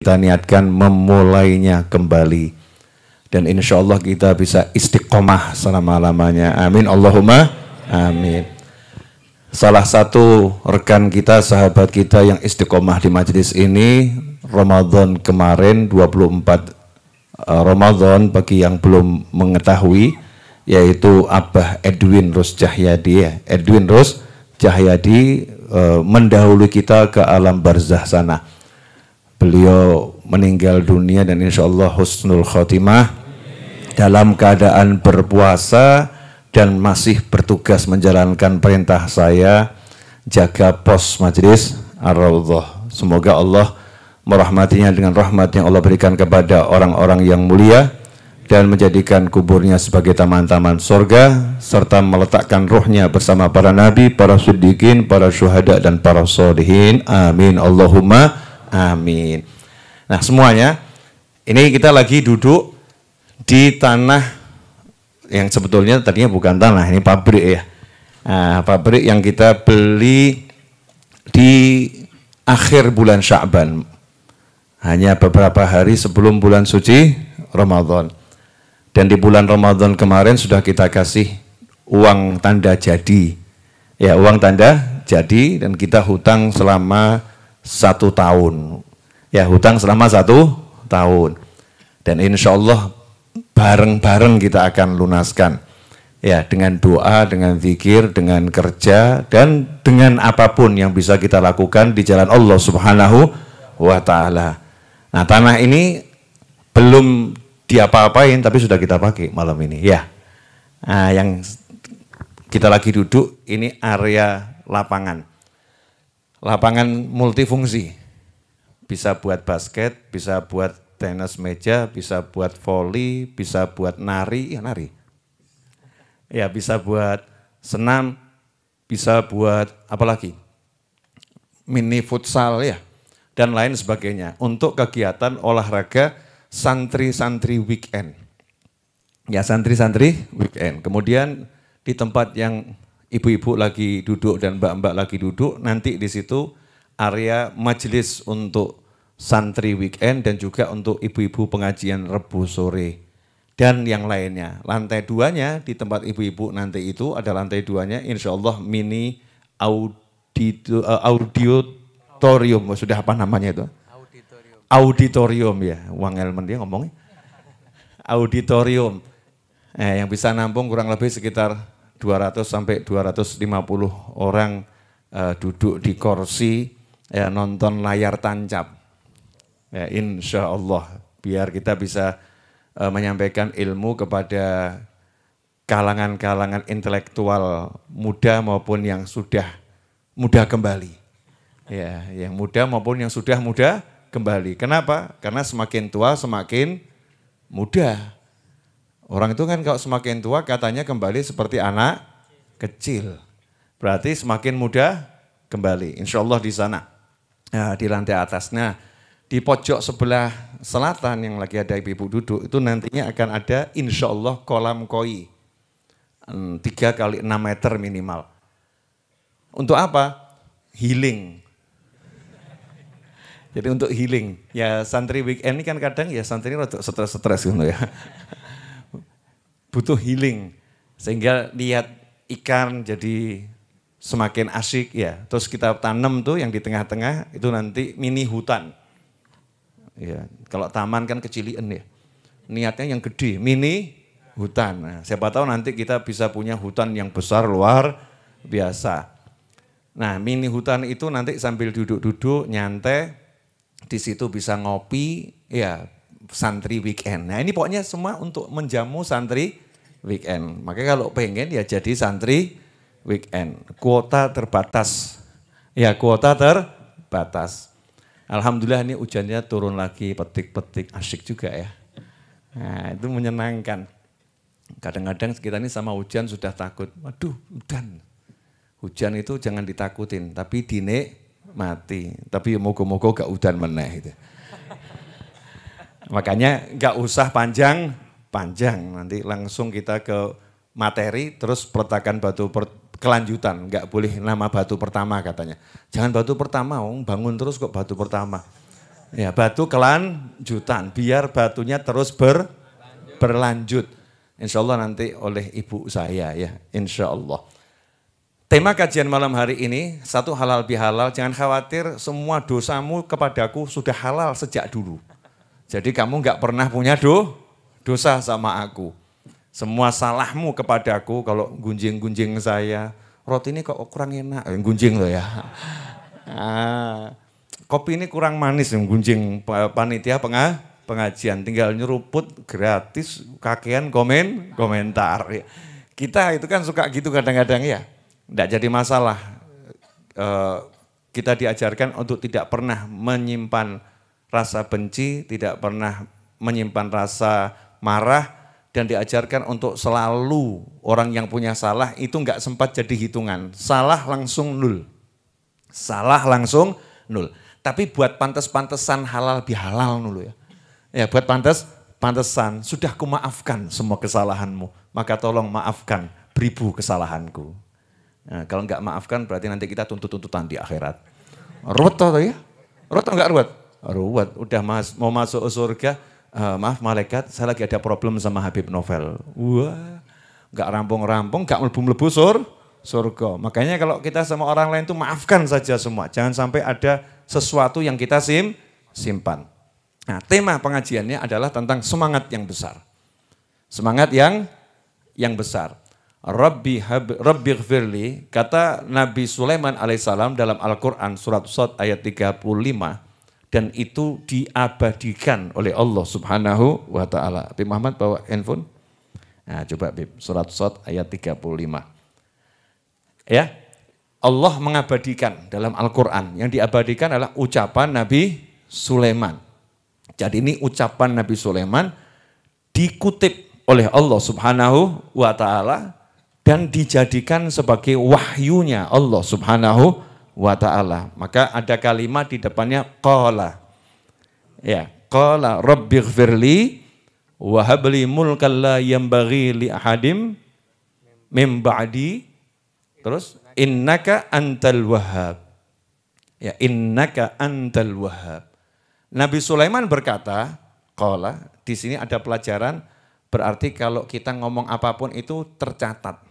kita niatkan memulainya kembali. Dan insya Allah kita bisa istiqomah selama-lamanya. Amin Allahumma amin. Salah satu rekan kita, sahabat kita yang istiqomah di majelis ini, Ramadan kemarin 24 Ramadan bagi yang belum mengetahui, yaitu Abah Edwin Rus Cahyadi. Edwin Rus Cahyadi mendahului kita ke alam barzah sana. Beliau meninggal dunia dan insya Allah husnul khotimah dalam keadaan berpuasa dan masih bertugas menjalankan perintah saya jaga pos majelis Ar-Raudhah. Semoga Allah merahmatinya dengan rahmat yang Allah berikan kepada orang-orang yang mulia dan menjadikan kuburnya sebagai taman-taman surga serta meletakkan ruhnya bersama para nabi, para siddiqin, para syuhada dan para sholihin. Amin Allahumma amin. Nah semuanya, ini kita lagi duduk di tanah yang sebetulnya tadinya bukan tanah, ini pabrik ya. Nah, pabrik yang kita beli di akhir bulan Sya'ban, hanya beberapa hari sebelum bulan suci Ramadan. Dan di bulan Ramadan kemarin sudah kita kasih uang tanda jadi. Ya, uang tanda jadi, dan kita hutang selama 1 tahun. Ya, hutang selama 1 tahun. Dan insya Allah bareng-bareng kita akan lunaskan. Ya, dengan doa, dengan zikir, dengan kerja, dan dengan apapun yang bisa kita lakukan di jalan Allah Subhanahu wa Ta'ala. Nah, tanah ini belum diapa-apain, tapi sudah kita pakai malam ini. Ya, nah, yang kita lagi duduk ini area lapangan. Lapangan multifungsi. Bisa buat basket, bisa buat tenis meja, bisa buat volley, bisa buat nari, ya nari. Ya, bisa buat senam, bisa buat apa lagi? Mini futsal ya, dan lain sebagainya. Untuk kegiatan olahraga santri-santri weekend. Ya, santri-santri weekend. Kemudian di tempat yang ibu-ibu lagi duduk dan mbak-mbak lagi duduk, nanti di situ area majelis untuk santri weekend dan juga untuk ibu-ibu pengajian Rebu sore dan yang lainnya. Lantai 2-nya di tempat ibu-ibu nanti itu ada lantai 2-nya insya Allah mini auditorium. Sudah apa namanya itu? Auditorium ya, Wang Elmen dia ngomongnya. Auditorium yang bisa nampung kurang lebih sekitar 200 sampai 250 orang duduk di kursi ya, nonton layar tancap. Ya, insya Allah biar kita bisa menyampaikan ilmu kepada kalangan-kalangan intelektual muda maupun yang sudah muda kembali. Ya, yang muda maupun yang sudah muda kembali. Kenapa? Karena semakin tua semakin muda. Orang itu kan kalau semakin tua katanya kembali seperti anak kecil. Berarti semakin muda kembali. Insya Allah di sana, di lantai atasnya. Di pojok sebelah selatan yang lagi ada ibu-ibu duduk, itu nantinya akan ada insya Allah kolam koi. 3 kali 6 meter minimal. Untuk apa? Healing. Jadi untuk healing. Ya santri weekend ini kan kadang ya santri rada stres-stres gitu ya. Butuh healing. Sehingga lihat ikan jadi semakin asyik ya. Terus kita tanam tuh yang di tengah-tengah itu nanti mini hutan. Ya, kalau taman kan kecilian ya. Niatnya yang gede, mini hutan. Nah, siapa tahu nanti kita bisa punya hutan yang besar luar biasa. Nah, mini hutan itu nanti sambil duduk-duduk nyantai di situ bisa ngopi ya, santri weekend. Nah, ini pokoknya semua untuk menjamu santri weekend. Makanya kalau pengen ya jadi santri weekend. Kuota terbatas. Ya, kuota terbatas. Alhamdulillah ini hujannya turun lagi, petik-petik, asyik juga ya. Nah itu menyenangkan. Kadang-kadang kita ini sama hujan sudah takut. Waduh hujan. Hujan itu jangan ditakutin, tapi dinikmati. Tapi moga-moga gak hujan meneh gitu. Makanya gak usah panjang-panjang. Nanti langsung kita ke materi, terus peletakan batu kelanjutan, nggak boleh nama batu pertama katanya. Jangan batu pertama, bangun terus kok batu pertama. Ya, batu kelanjutan, biar batunya terus berlanjut. Insya Allah nanti oleh ibu saya ya, insya Allah. Tema kajian malam hari ini, satu halal bihalal, jangan khawatir semua dosamu kepadaku sudah halal sejak dulu. Jadi kamu nggak pernah punya dosa sama aku. Semua salahmu kepadaku, kalau gunjing-gunjing saya, roti ini kok kurang enak, gunjing loh ya. Kopi ini kurang manis, gunjing panitia pengajian, tinggal nyeruput gratis, kakean komentar. Kita itu kan suka gitu kadang-kadang ya. Tidak jadi masalah, kita diajarkan untuk tidak pernah menyimpan rasa benci, tidak pernah menyimpan rasa marah, dan diajarkan untuk selalu orang yang punya salah itu enggak sempat jadi hitungan, salah langsung nol. Salah langsung nol. Tapi buat pantes-pantesan halal bihalal dulu ya. Ya buat pantesan, sudah kumaafkan semua kesalahanmu, maka tolong maafkan beribu kesalahanku. Nah, kalau enggak maafkan berarti nanti kita tuntut-tuntutan di akhirat. Ruwet toh ya? Ruwet atau enggak ruwet? Ruwet, udah mau masuk surga, maaf malaikat saya lagi ada problem sama Habib Novel. Wah, enggak rampung-rampung, enggak melebu-melebu surga. Makanya kalau kita sama orang lain itu maafkan saja semua. Jangan sampai ada sesuatu yang kita simpan. Nah, tema pengajiannya adalah tentang semangat yang besar. Semangat yang besar. Rabbi ighfirli, kata Nabi Sulaiman alaihissalam dalam Al-Quran surat Shad ayat 35, dan itu diabadikan oleh Allah subhanahu wa ta'ala. Habib Muhammad bawa handphone? Nah coba Habib, surat Shad ayat 35. Ya, Allah mengabadikan dalam Al-Quran, yang diabadikan adalah ucapan Nabi Sulaiman. Jadi ini ucapan Nabi Sulaiman dikutip oleh Allah subhanahu wa ta'ala, dan dijadikan sebagai wahyunya Allah subhanahu wa ta'ala. Maka ada kalimat di depannya qala. Ya, qala rabbighfirli wa habli mulkan la yanbaghi li ahadim min ba'di. Terus innaka antal wahhab. Ya, innaka antal wahhab. Nabi Sulaiman berkata, qala, di sini ada pelajaran, berarti kalau kita ngomong apapun itu tercatat.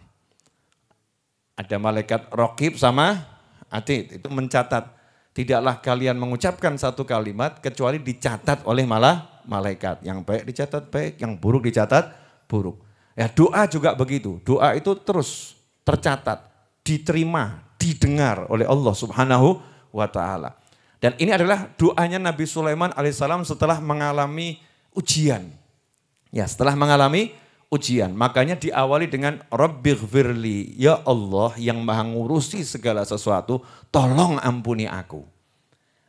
Ada malaikat raqib sama atid, itu mencatat. Tidaklah kalian mengucapkan satu kalimat kecuali dicatat oleh malaikat. Yang baik dicatat baik, yang buruk dicatat buruk. Ya, doa juga begitu. Doa itu terus tercatat, diterima, didengar oleh Allah subhanahu wa ta'ala. Dan ini adalah doanya Nabi Sulaiman alaihissalam setelah mengalami ujian. Ya, setelah mengalami ujian, makanya diawali dengan Rabbighfirli, ya Allah yang maha ngurusi segala sesuatu, tolong ampuni aku.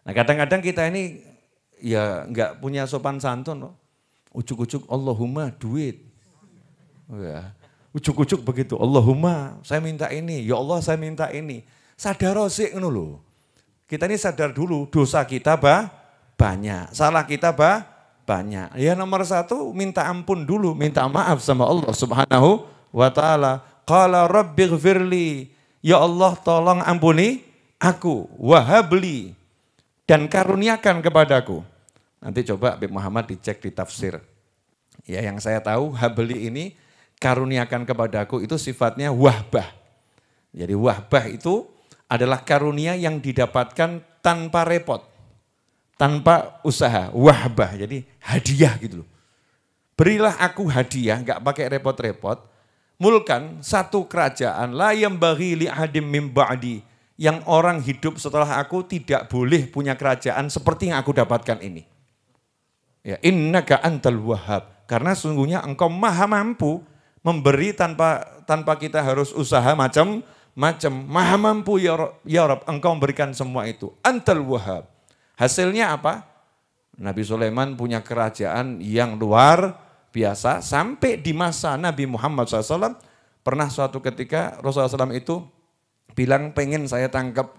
Nah kadang-kadang kita ini ya nggak punya sopan santun loh. Ujuk-ujuk Allahumma duit. Ya. Ujuk-ujuk begitu, Allahumma saya minta ini, ya Allah saya minta ini. Sadar sih ngono lho. Kita ini sadar dulu dosa kita banyak, salah kita banyak. Ya nomor satu minta ampun dulu, minta maaf sama Allah subhanahu wa ta'ala. Qala rabbighfirli, ya Allah tolong ampuni aku, wahabli, dan karuniakan kepadaku. Nanti coba Habib Muhammad dicek di tafsir. Ya yang saya tahu habli ini karuniakan kepadaku itu sifatnya wahbah. Jadi wahbah itu adalah karunia yang didapatkan tanpa repot. Tanpa usaha, wahbah, jadi hadiah gitu loh. Berilah aku hadiah, enggak pakai repot-repot. Mulkan satu kerajaan, la yambaghi li ahadim min ba'di, yang orang hidup setelah aku tidak boleh punya kerajaan seperti yang aku dapatkan ini. Ya, innaka antal wahhab, karena sungguhnya engkau maha mampu memberi tanpa kita harus usaha macam-macam. Maha mampu ya Rabb, engkau memberikan semua itu. Antal wahhab. Hasilnya apa? Nabi Sulaiman punya kerajaan yang luar biasa. Sampai di masa Nabi Muhammad SAW, pernah suatu ketika Rasulullah SAW itu bilang pengen saya tangkap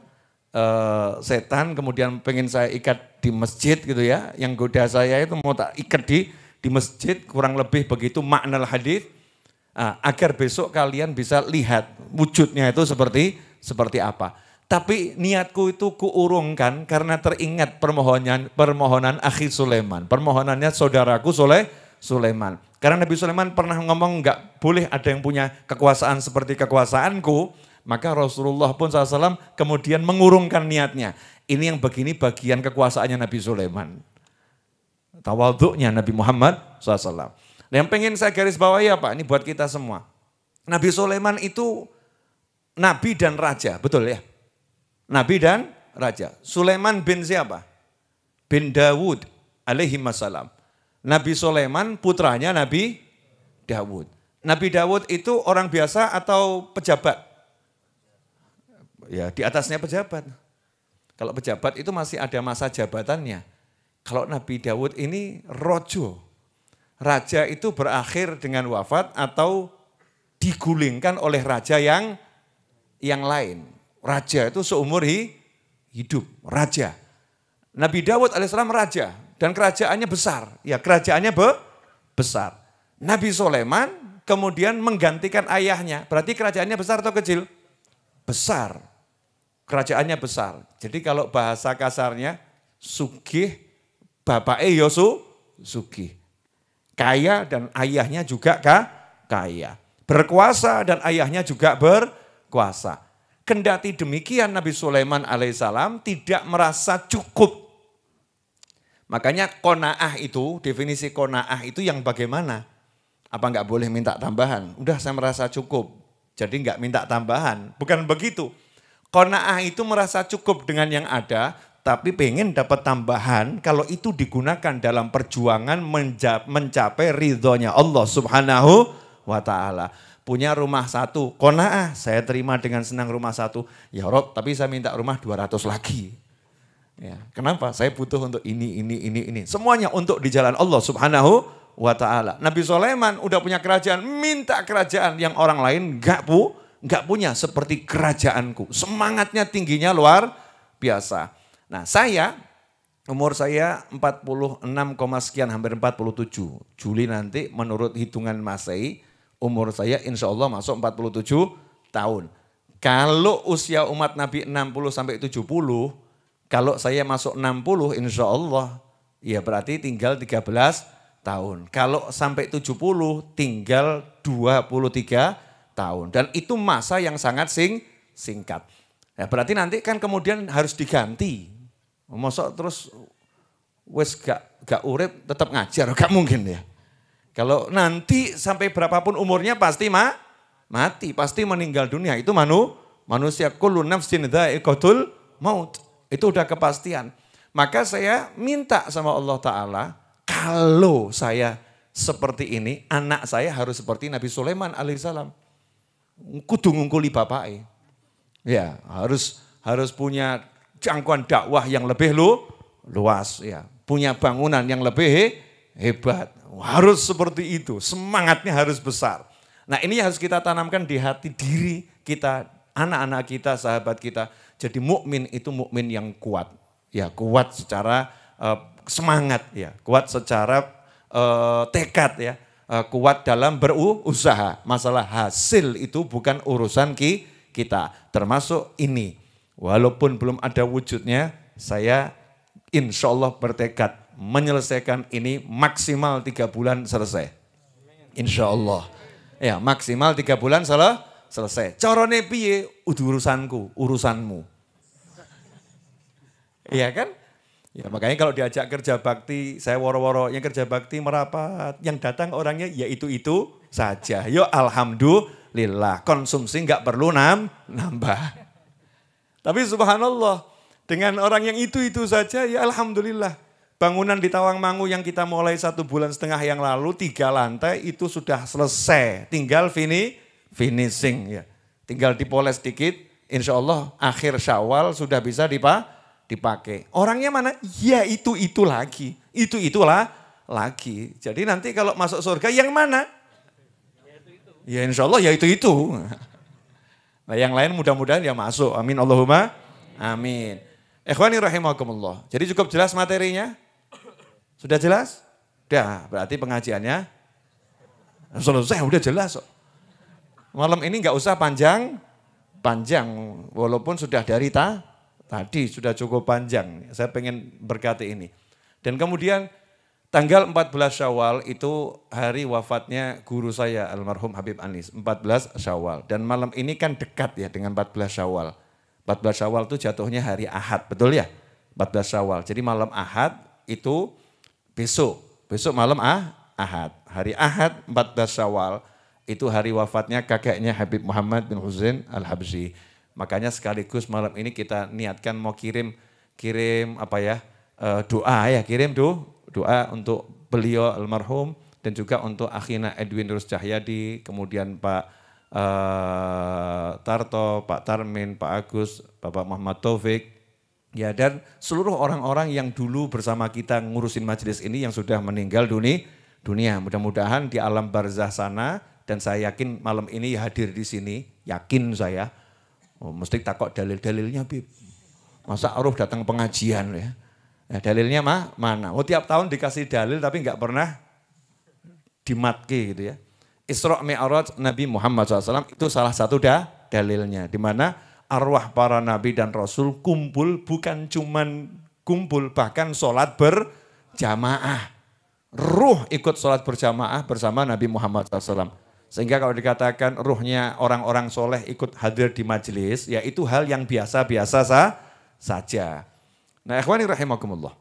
setan, kemudian pengen saya ikat di masjid gitu ya. Yang goda saya itu mau tak ikat di masjid, kurang lebih begitu makna hadis. Agar besok kalian bisa lihat wujudnya itu seperti apa. Tapi niatku itu kuurungkan karena teringat permohonan akhi Sulaiman. Permohonannya saudaraku Sulaiman. Karena Nabi Sulaiman pernah ngomong nggak boleh ada yang punya kekuasaan seperti kekuasaanku. Maka Rasulullah pun SAW kemudian mengurungkan niatnya. Ini yang begini bagian kekuasaannya Nabi Sulaiman. Tawaduknya Nabi Muhammad SAW. Nah, yang pengen saya garis bawahi apa? Ini buat kita semua. Nabi Sulaiman itu nabi dan raja, betul ya? Nabi dan raja. Sulaiman bin siapa? Bin Dawud alaihi wassalam. Nabi Sulaiman putranya Nabi Dawud. Nabi Dawud itu orang biasa atau pejabat? Ya, di atasnya pejabat. Kalau pejabat itu masih ada masa jabatannya. Kalau Nabi Dawud ini rojo. Raja itu berakhir dengan wafat atau digulingkan oleh raja yang lain. Raja itu seumur hidup, raja. Nabi Dawud alaihissalam raja dan kerajaannya besar. Ya, kerajaannya besar. Nabi Sulaiman kemudian menggantikan ayahnya. Berarti kerajaannya besar atau kecil? Besar. Kerajaannya besar. Jadi kalau bahasa kasarnya sugih, bapaknya Yosu sugih. Kaya dan ayahnya juga kaya. Berkuasa dan ayahnya juga berkuasa. Kendati demikian Nabi Sulaiman alaihissalam tidak merasa cukup. Makanya qanaah itu, definisi qanaah itu yang bagaimana? Apa enggak boleh minta tambahan? Udah saya merasa cukup, jadi enggak minta tambahan. Bukan begitu. Qanaah itu merasa cukup dengan yang ada, tapi pengen dapat tambahan kalau itu digunakan dalam perjuangan mencapai ridhonya Allah Subhanahu wa ta'ala. Punya rumah 1, qanaah, saya terima dengan senang rumah 1. Ya Rob, tapi saya minta rumah 200 lagi. Ya, kenapa? Saya butuh untuk ini. Semuanya untuk di jalan Allah Subhanahu wa ta'ala. Nabi Sulaiman udah punya kerajaan, minta kerajaan yang orang lain enggak punya seperti kerajaanku. Semangatnya tingginya luar biasa. Nah, umur saya 46, sekian, hampir 47. Juli nanti menurut hitungan Masehi, umur saya insya Allah masuk 47 tahun. Kalau usia umat Nabi 60 sampai 70, kalau saya masuk 60 insya Allah, ya berarti tinggal 13 tahun. Kalau sampai 70 tinggal 23 tahun. Dan itu masa yang sangat singkat. Ya, berarti nanti kan kemudian harus diganti. Masuk terus wes gak urip tetap ngajar, gak mungkin ya. Kalau nanti sampai berapapun umurnya pasti mati, pasti meninggal dunia. Itu manusia, kullu nafsin dha'iqatul maut. Itu udah kepastian. Maka saya minta sama Allah Ta'ala, kalau saya seperti ini, anak saya harus seperti Nabi Sulaiman alaihissalam. Kudu ngungkuli bapaknya. Ya, harus punya jangkauan dakwah yang lebih luas. Ya, punya bangunan yang lebih hebat. Harus seperti itu, semangatnya harus besar. Nah, ini harus kita tanamkan di hati diri kita, anak-anak kita, sahabat kita. Jadi mukmin itu mukmin yang kuat. Ya, kuat secara semangat ya, kuat secara tekad ya, kuat dalam berusaha. Masalah hasil itu bukan urusan kita, termasuk ini. Walaupun belum ada wujudnya, saya insya Allah bertekad menyelesaikan ini maksimal 3 bulan selesai. Insya Allah. Ya, maksimal 3 bulan selesai. Carane piye urusanku, urusanmu. Iya kan? Ya, makanya kalau diajak kerja bakti, saya woro-woro yang kerja bakti merapat, yang datang orangnya ya itu saja. Yo alhamdulillah, konsumsi nggak perlu nambah. Tapi subhanallah, dengan orang yang itu saja ya alhamdulillah. Bangunan di Tawangmangu yang kita mulai 1,5 bulan yang lalu, 3 lantai itu sudah selesai. Tinggal finishing ya. Tinggal dipoles dikit, insya Allah akhir Syawal sudah bisa dipakai. Orangnya mana? Ya itu lagi. Itulah lagi. Jadi nanti kalau masuk surga yang mana? Ya insya Allah ya itu. Nah yang lain mudah-mudahan ya masuk. Amin Allahumma amin. Ikhwani rahimakumullah. Jadi cukup jelas materinya? Sudah jelas? Udah, berarti pengajiannya selesai, udah jelas. Malam ini nggak usah panjang panjang, walaupun sudah dari tadi sudah cukup panjang. Saya pengen berkati ini. Dan kemudian tanggal 14 Syawal itu hari wafatnya guru saya almarhum Habib Anis, 14 Syawal. Dan malam ini kan dekat ya dengan 14 Syawal. 14 Syawal itu jatuhnya hari Ahad, betul ya? 14 Syawal. Jadi malam Ahad itu besok malam Ahad. Hari Ahad 14 Syawal itu hari wafatnya kakeknya Habib Muhammad bin Husain Al-Habsyi. Makanya sekaligus malam ini kita niatkan mau kirim doa untuk beliau almarhum dan juga untuk akhina Edwin Rus Cahyadi, kemudian Pak Tarto, Pak Tarmin, Pak Agus, Bapak Muhammad Taufik, ya, dan seluruh orang-orang yang dulu bersama kita ngurusin majelis ini yang sudah meninggal dunia. Mudah-mudahan di alam barzah sana, dan saya yakin malam ini hadir di sini, yakin saya. Oh, mesti takut dalil-dalilnya, Bib. Masa roh datang pengajian ya? Nah, dalilnya mana? Oh, tiap tahun dikasih dalil tapi nggak pernah dimatki gitu ya. Isra Mi'raj Nabi Muhammad SAW itu salah satu dalilnya. Di mana arwah para nabi dan rasul kumpul, bukan cuman kumpul, bahkan sholat berjamaah. Ruh ikut sholat berjamaah bersama Nabi Muhammad SAW. Sehingga kalau dikatakan ruhnya orang-orang soleh ikut hadir di majelis, ya itu hal yang biasa-biasa saja. Nah, ikhwani rahimakumullah.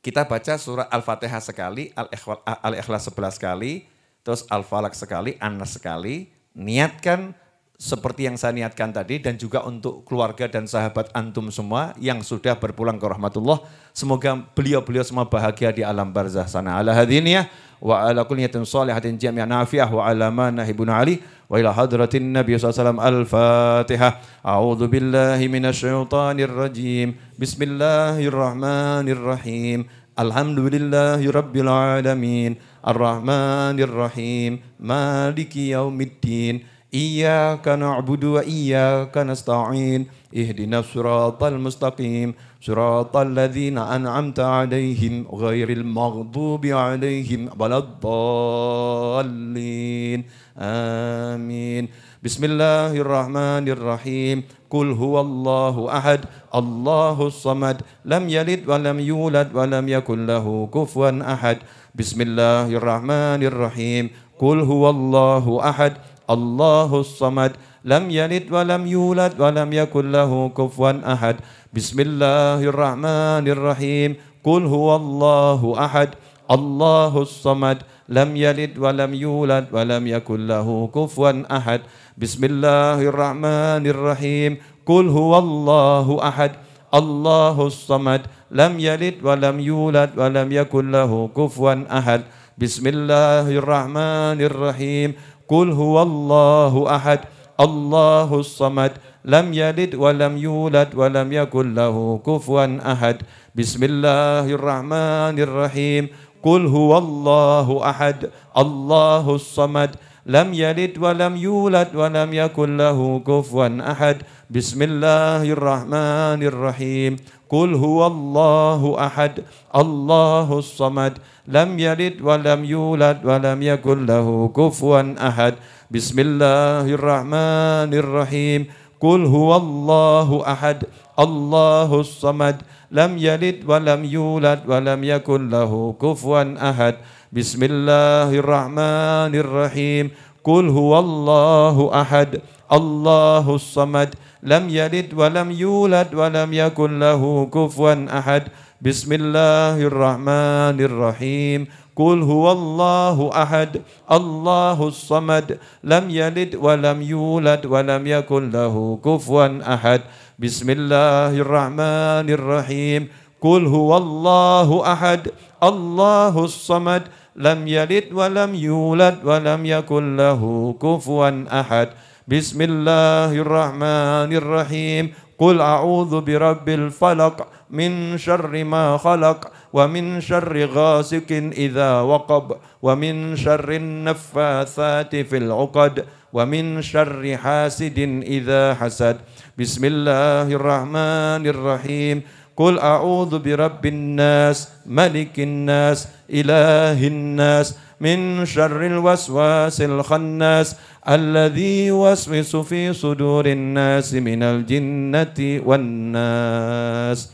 Kita baca surah Al-Fatihah sekali, Al-Ikhlas 11 kali, terus Al-Falaq sekali, An-Nas sekali. Niatkan seperti yang saya niatkan tadi, dan juga untuk keluarga dan sahabat antum semua yang sudah berpulang ke rahmatullah. Semoga beliau-beliau semua bahagia di alam barzah sana. Ala hadiniyah wa ala kulliyatin salihatin jami'an nafi'ah wa ala manahibun ali wa ila hadratin nabi SAW. Al-Fatihah. A'udhu billahi minasyaitanir rajim. Bismillahirrahmanirrahim. Alhamdulillahi rabbil alamin. Ar-Rahmanir Rahim. Maliki yaumiddin. Iyyaka na'budu wa iyyaka nasta'in. Ihdinas siratal mustaqim. Siratal ladzina an'amta 'alaihim ghairil maghdubi 'alaihim waladdallin. Amin. Bismillahirrahmanirrahim. Qul huwallahu ahad. Allahus samad. Lam yalid wa lam yulad wa lam yakul lahu kufuwan ahad. Bismillahirrahmanirrahim. Qul huwallahu ahad. Allahus samad. Lam yalid wa lam yulad wa lam yakul lahu kufuwan ahad. Bismillahirrahmanirrahim. Qul huwallahu ahad. Allahus samad. Lam yalid wa lam yulad wa lam yakul lahu kufuwan ahad. Bismillahirrahmanirrahim. Qul huwallahu ahad. Allahus samad. Lam yalid wa lam yulad wa lam yakul lahu kufuwan ahad. Bismillahirrahmanirrahim. Qul huwallahu ahad. Allahus samad. Lam yalid wa lam yulad wa lam yakul lahu kufuwan ahad. Bismillahirrahmanirrahim. Qul huwallahu ahad. Allahus samad. Lam yalid wa lam yulad wa lam yakul lahu kufuwan ahad. Bismillahirrahmanirrahim. Qul huwallahu ahad. Allahus samad. Lam yalid wa lam yulad wa lam yakul lahu kufuwan ahad. Bismillahirrahmanirrahim. Qul huwallahu ahad. Allahus samad. Lam yalid wa lam yulad wa lam yakul lahu kufuwan ahad. Bismillahirrahmanirrahim. Qul huwallahu ahad. Allahus samad. Lam yalid wa lam yulad wa lam yakul lahu kufuwan ahad. Bismillahirrahmanirrahim. Qul huwallahu ahad. Allahus samad. Lam yalid wa lam yulad wa lam yakul lahu kufuwan ahad. Bismillahirrahmanirrahim. Qul huwallahu ahad. Allahus samad. Lam yalid wa lam yulad wa lam yakul lahu kufuwan ahad. Bismillahirrahmanirrahim. Qul a'udzu birabbil falaq min syarri ma khalaq wa min syarri ghasikin idza waqab wa min syarrin naffatsati fil 'uqad wa min syarri hasidin idza hasad. Bismillahirrahmanirrahim. Qul a'udzu birabbin nas, malikin nas, ilahin nas, min syarril waswasil khannas alladzi yuwaswisu fi sudurin nasi minal jinnati wan nas.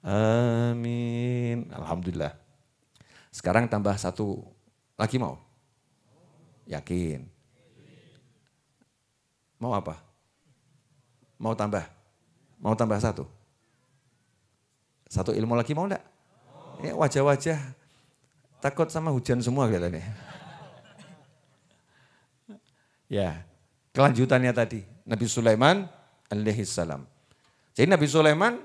Amin. Alhamdulillah. Sekarang tambah satu lagi mau? Yakin? Mau apa? Mau tambah? Mau tambah satu? Satu ilmu lagi mau enggak? Ya, wajah-wajah takut sama hujan semua kelihatannya. Ya, kelanjutannya tadi Nabi Sulaiman alaihi salam. Jadi Nabi Sulaiman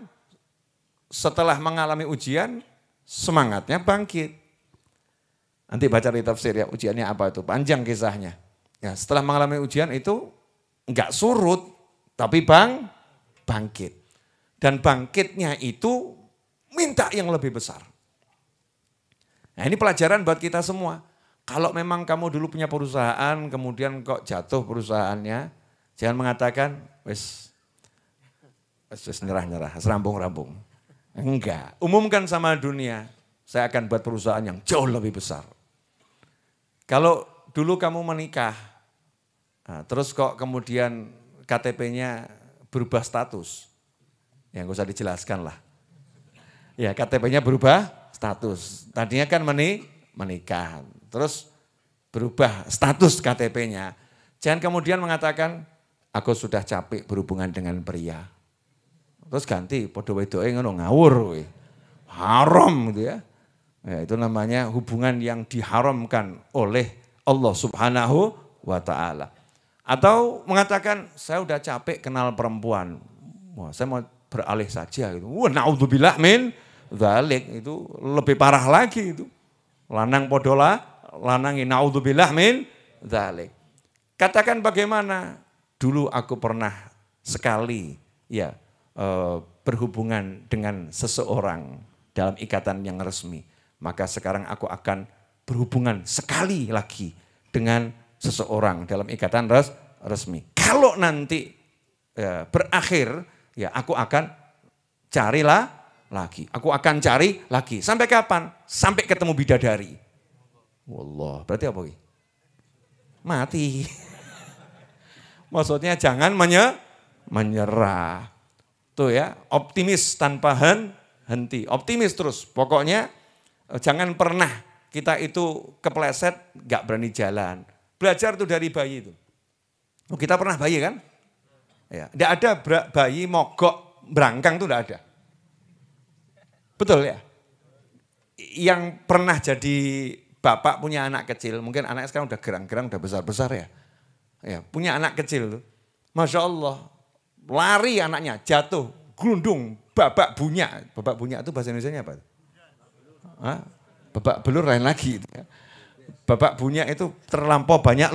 setelah mengalami ujian semangatnya bangkit. Nanti baca di tafsir ya, ujiannya apa itu, panjang kisahnya. Ya, setelah mengalami ujian itu enggak surut, tapi bangkit. Dan bangkitnya itu minta yang lebih besar. Nah ini pelajaran buat kita semua. Kalau memang kamu dulu punya perusahaan, kemudian kok jatuh perusahaannya, jangan mengatakan, wes nyerah-nyerah, serambung-rambung. Enggak, umumkan sama dunia, saya akan buat perusahaan yang jauh lebih besar. Kalau dulu kamu menikah, nah, terus kok kemudian KTP-nya berubah status, ya nggak usah dijelaskan lah. Ya KTP-nya berubah status, tadinya kan menikah, terus berubah status KTP-nya. Jangan kemudian mengatakan, aku sudah capek berhubungan dengan pria. Terus ganti, podo wedoke ngono ngawur, haram gitu ya. Ya, itu namanya hubungan yang diharamkan oleh Allah Subhanahu wa Ta'ala. Atau mengatakan, saya udah capek kenal perempuan, wah, saya mau beralih saja gitu. Wah, naudzubillah min dzalik, itu lebih parah lagi itu. Lanang podola, lanangi naudzubillah min dzalik. Katakan bagaimana? Dulu aku pernah sekali ya berhubungan dengan seseorang dalam ikatan yang resmi. Maka sekarang aku akan berhubungan sekali lagi dengan seseorang dalam ikatan resmi. Kalau nanti berakhir, ya aku akan carilah lagi. Aku akan cari lagi. Sampai kapan? Sampai ketemu bidadari. Wallah, berarti apa? Mati. Maksudnya jangan menyerah. Tuh ya, optimis tanpa henti. Optimis terus, pokoknya jangan pernah kita itu kepleset, gak berani jalan. Belajar tuh dari bayi itu. Kita pernah bayi kan? Ya, tidak ada bayi mogok berangkang tuh tidak ada. Betul ya? Yang pernah jadi bapak punya anak kecil, mungkin anaknya sekarang udah gerang-gerang, udah besar-besar ya. Ya, punya anak kecil tuh. Masya Allah, lari anaknya, jatuh, gundung, babak bunyak. Babak bunyak itu bahasa Indonesianya apa? Hah? Babak belur lain lagi. Babak bunyak itu terlampau banyak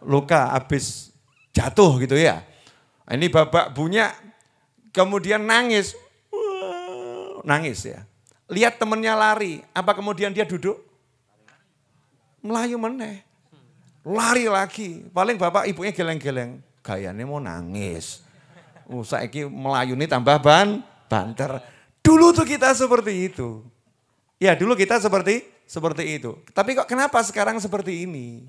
luka habis jatuh gitu ya. Ini babak bunyak kemudian nangis. Nangis ya. Lihat temennya lari, apa kemudian dia duduk? Melayu meneh. Lari lagi. Paling bapak ibunya geleng-geleng. Gayanya mau nangis. Saiki melayu ini tambah banter. Dulu tuh kita seperti itu. Ya dulu kita seperti itu. Tapi kok kenapa sekarang seperti ini?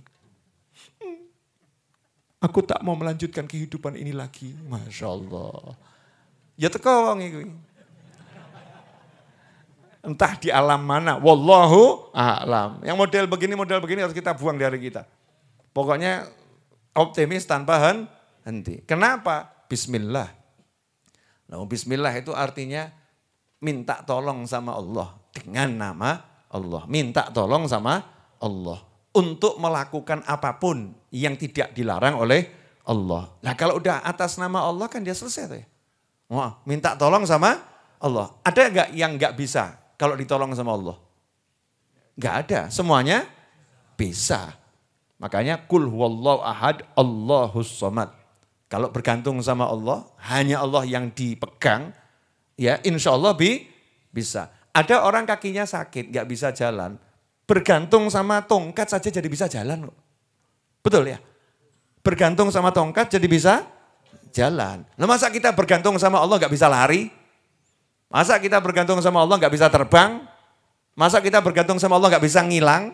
Aku tak mau melanjutkan kehidupan ini lagi. Masya Allah. Ya teko wong iku. Entah di alam mana. Wallahu a'lam. Yang model begini harus kita buang dari kita. Pokoknya optimis tanpa henti. Kenapa? Bismillah. Nah, bismillah itu artinya minta tolong sama Allah. Dengan nama Allah. Minta tolong sama Allah. Untuk melakukan apapun yang tidak dilarang oleh Allah. Nah kalau udah atas nama Allah kan dia selesai tuh ya. Wah, minta tolong sama Allah. Ada enggak yang enggak bisa kalau ditolong sama Allah? Enggak ada. Semuanya bisa. Makanya kul huwallahu ahad Allahus samad. Kalau bergantung sama Allah, hanya Allah yang dipegang, ya insya Allah bisa. Ada orang kakinya sakit, gak bisa jalan. Bergantung sama tongkat saja jadi bisa jalan. Betul ya? Bergantung sama tongkat jadi bisa jalan. Nah, masa kita bergantung sama Allah gak bisa lari? Masa kita bergantung sama Allah gak bisa terbang? Masa kita bergantung sama Allah gak bisa ngilang?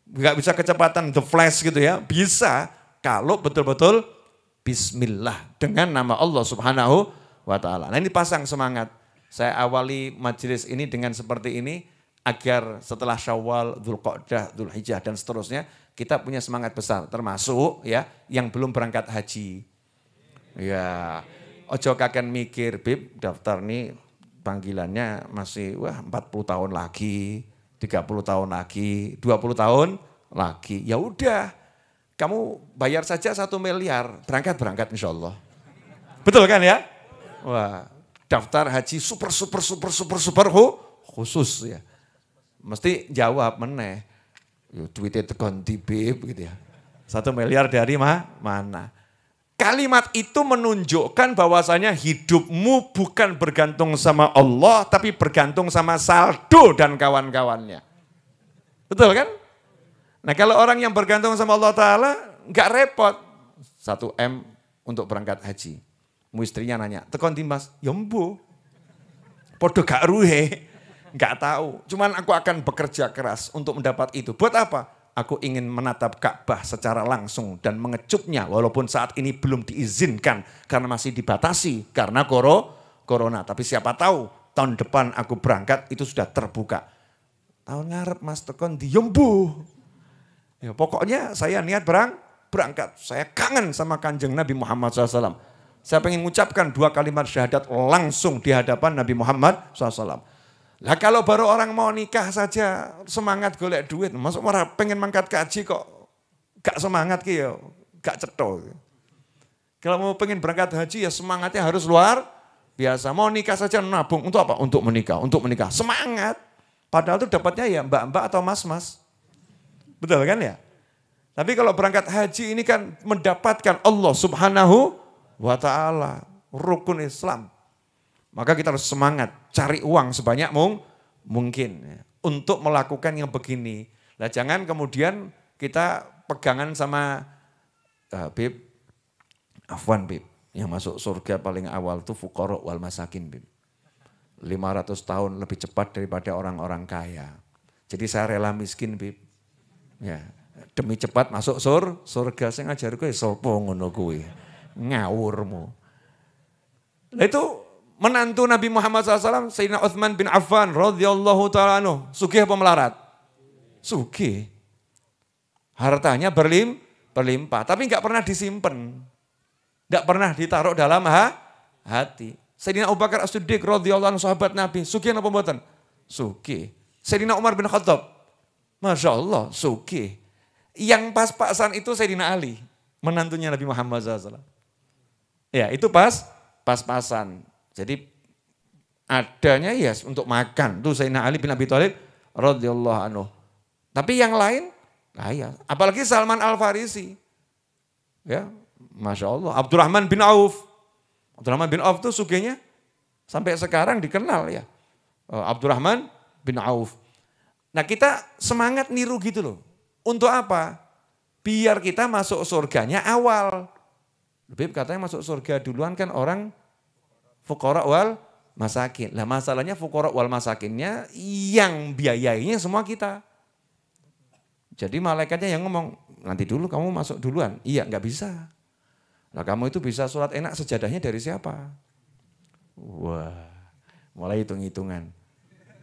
Nggak bisa kecepatan the flash gitu ya. Bisa kalau betul-betul bismillah dengan nama Allah Subhanahu wa ta'ala. Nah ini pasang semangat. Saya awali majelis ini dengan seperti ini agar setelah Syawal, Dzulqa'dah, Dzulhijjah dan seterusnya kita punya semangat besar termasuk ya yang belum berangkat haji. Ya, ojo kaken mikir, Bib, daftar nih panggilannya masih 40 tahun lagi, 30 tahun lagi, 20 tahun lagi. Ya udah, kamu bayar saja 1 miliar, berangkat insya Allah. Betul kan ya? Wah, daftar haji super khusus ya. Mesti jawab meneh. Duitnya tekan di Bib gitu ya. 1 miliar dari mana? Kalimat itu menunjukkan bahwasanya hidupmu bukan bergantung sama Allah, tapi bergantung sama saldo dan kawan-kawannya. Betul kan? Nah kalau orang yang bergantung sama Allah Ta'ala, nggak repot. 1 M untuk berangkat haji. Istrinya nanya, tekon timbas, ya mbu. Podo gak ruhe, nggak tahu. Cuman aku akan bekerja keras untuk mendapat itu. Buat apa? Aku ingin menatap Ka'bah secara langsung dan mengecupnya walaupun saat ini belum diizinkan karena masih dibatasi karena corona. Tapi siapa tahu tahun depan aku berangkat itu sudah terbuka. Tahun ngarep Mas tekon di Yembu. Ya, pokoknya saya niat berangkat. Saya kangen sama Kanjeng Nabi Muhammad SAW. Saya pengen mengucapkan 2 kalimat syahadat langsung di hadapan Nabi Muhammad SAW. Lah kalau baru orang mau nikah saja semangat golek duit, masuk marah pengen mangkat kaji kok gak semangat ki ya, gak cetho. Kalau mau pengen berangkat haji ya semangatnya harus luar biasa. Mau nikah saja nabung untuk apa? Untuk menikah, semangat. Padahal itu dapatnya ya mbak-mbak atau mas-mas. Betul kan ya? Tapi kalau berangkat haji ini kan mendapatkan Allah Subhanahu wa ta'ala, rukun Islam. Maka kita harus semangat, cari uang sebanyak mungkin untuk melakukan yang begini. Nah jangan kemudian kita pegangan sama Bib, Afwan Bib, yang masuk surga paling awal itu fuqara wal masakin Bib. 500 tahun lebih cepat daripada orang-orang kaya. Jadi saya rela miskin Bib. Ya, demi cepat masuk surga. Saya ngajar kowe sapa ngono kuwi. Ngawurmu. Nah itu menantu Nabi Muhammad SAW, Sayyidina Utsman bin Affan radhiyallahu ta'ala anhu. Sugih apa melarat? Sugih. Hartanya berlimpah, tapi enggak pernah disimpan. Enggak pernah ditaruh dalam hati. Sayyidina Abu Bakar As-Siddiq radhiyallahu anhu sahabat Nabi. Sugih apa mboten? Sugih. Sayyidina Umar bin Khattab. Masya Allah, sugih. Yang pas-pasan itu Sayyidina Ali, menantunya Nabi Muhammad SAW. Ya, itu pas-pasan. Jadi adanya ya untuk makan. Tuh Sayyidina Ali bin Abi Thalib radhiyallahu anhu. Tapi yang lain, ya. Apalagi Salman Al-Farisi. Ya, Masya Allah. Abdurrahman bin Auf. Abdurrahman bin Auf tuh sugihnya sampai sekarang dikenal ya. Abdurrahman bin Auf. Nah kita semangat niru gitu loh. Untuk apa? Biar kita masuk surganya awal. Lebih katanya masuk surga duluan kan orang fuqara wal masakin. Lah masalahnya fuqara wal masakinnya yang biayainya semua kita. Jadi malaikatnya yang ngomong, nanti dulu kamu masuk duluan. Iya nggak bisa. Lah kamu itu bisa sholat enak sejadahnya dari siapa? Wah, mulai hitung-hitungan.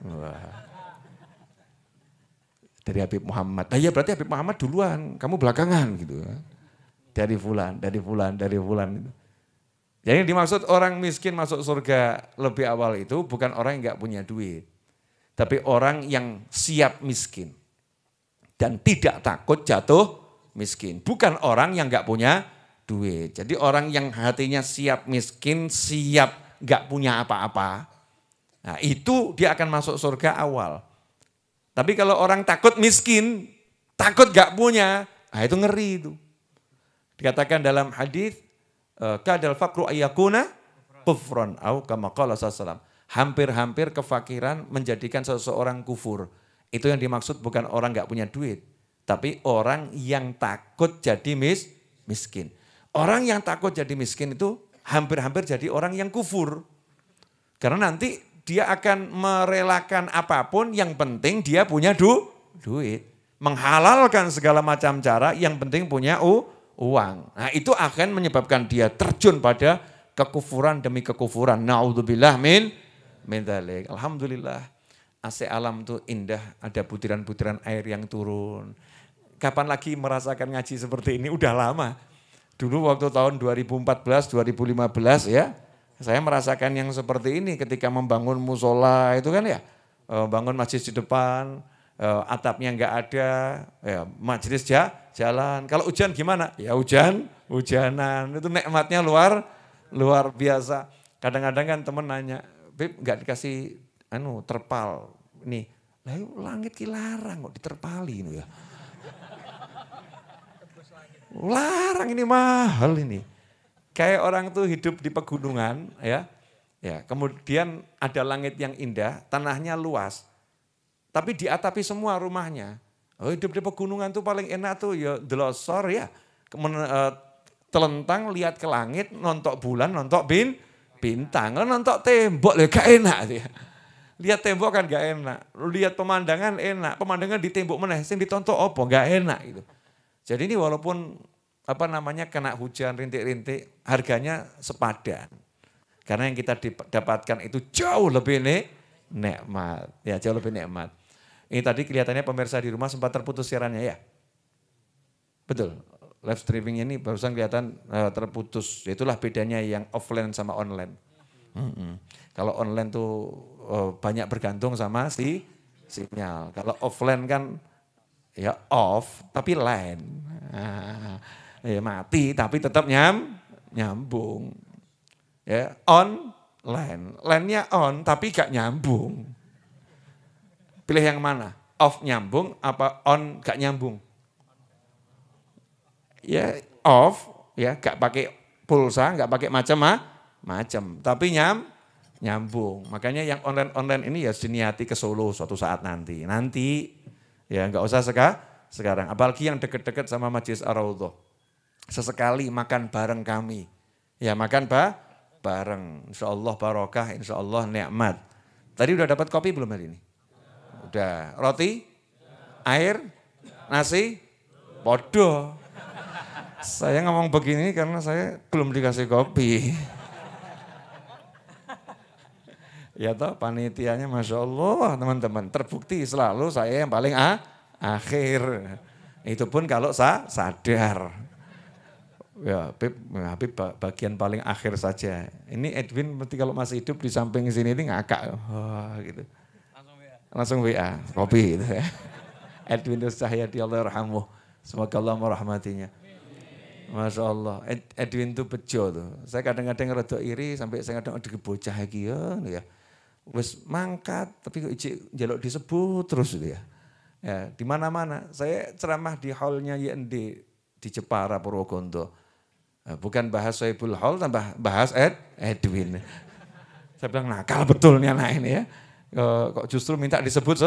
Wah. Dari Habib Muhammad. Nah iya berarti Habib Muhammad duluan, kamu belakangan gitu. Dari fulan. Gitu. Jadi dimaksud orang miskin masuk surga lebih awal itu bukan orang yang nggak punya duit. Tapi orang yang siap miskin. Dan tidak takut jatuh miskin. Bukan orang yang nggak punya duit. Jadi orang yang hatinya siap miskin, siap nggak punya apa-apa. Nah itu dia akan masuk surga awal. Tapi kalau orang takut miskin, takut nggak punya, nah itu ngeri itu. Dikatakan dalam hadis kadal faqru ayyakuna kufran au kama qala sallallahu. Hampir-hampir kefakiran menjadikan seseorang kufur. Itu yang dimaksud bukan orang nggak punya duit, tapi orang yang takut jadi miskin. Orang yang takut jadi miskin itu hampir-hampir jadi orang yang kufur. Karena nanti dia akan merelakan apapun yang penting dia punya duit. menghalalkan segala macam cara, yang penting punya uang. Nah itu akan menyebabkan dia terjun pada kekufuran demi kekufuran. Na'udzubillah min dzalik. Alhamdulillah AC alam itu indah, ada butiran-butiran air yang turun. Kapan lagi merasakan ngaji seperti ini? Udah lama. Dulu waktu tahun 2014, 2015 ya, saya merasakan yang seperti ini ketika membangun musola itu kan ya, bangun masjid di depan, atapnya nggak ada, ya, majelis jalan. Kalau hujan gimana? Ya hujanan, itu nikmatnya luar biasa. Kadang-kadang kan temen nanya, Beb nggak dikasih terpal, nih, langit kilarang kok diterpali ini ya. Larang ini mahal ini. Kayak orang tuh hidup di pegunungan ya. Ya, kemudian ada langit yang indah, tanahnya luas. Tapi diatapi semua rumahnya. Oh, hidup di pegunungan tuh paling enak tuh ya delosor ya. Telentang lihat ke langit, nontok bulan, nontok bintang, nontok tembok gak enak ya. Lihat tembok kan gak enak. Lihat pemandangan enak, pemandangan di tembok meneh sing ditontok opo gak enak gitu. Jadi ini walaupun kena hujan rintik-rintik, harganya sepadan. Karena yang kita dapatkan itu jauh lebih nikmat. Ya, jauh lebih nikmat. Ini tadi kelihatannya pemirsa di rumah sempat terputus siarannya ya. Betul. Live streaming ini barusan kelihatan terputus. Itulah bedanya yang offline sama online. Kalau online tuh banyak bergantung sama sinyal. Kalau offline kan ya off tapi line. Ya mati tapi tetap nyambung. Ya on line. Line-nya on tapi gak nyambung. Pilih yang mana? Off nyambung apa on gak nyambung? Ya off ya gak pakai pulsa, gak pakai macam-macam, tapi nyambung. Makanya yang online ini ya diniati ke Solo suatu saat nanti. Ya nggak usah sekarang. Apalagi yang deket-deket sama Masjid Ar-Raudhah. Sesekali makan bareng kami. Ya makan bareng. Insya Allah barokah, insya Allah nikmat. Tadi udah dapat kopi belum hari ini? Udah. Roti? Air? Nasi? Podo. Saya ngomong begini karena saya belum dikasih kopi. Ya toh panitianya Masya Allah teman-teman. Terbukti selalu saya yang paling akhir. Itu pun kalau sadar. Ya Habib bagian paling akhir saja. Ini Edwin berarti kalau masih hidup di samping sini ini ngakak. Gitu. Langsung WA. Kopi gitu ya. Edwin Cahyadi Allah yarhamuh. Semoga Allah merahmatinya. Masya Allah. Edwin itu bejo tuh. Saya kadang-kadang rada iri sampai saya kadang ada bocah lagi ya. Wes mangkat tapi kok ijik njaluk disebut terus gitu ya. Ya, di mana-mana. Saya ceramah di hallnya YND di Jepara Purwokerto. Bukan bahas Sohibul Hall tambah bahas Edwin. Saya bilang nakal betul nih anak ini ya. Kok justru minta disebut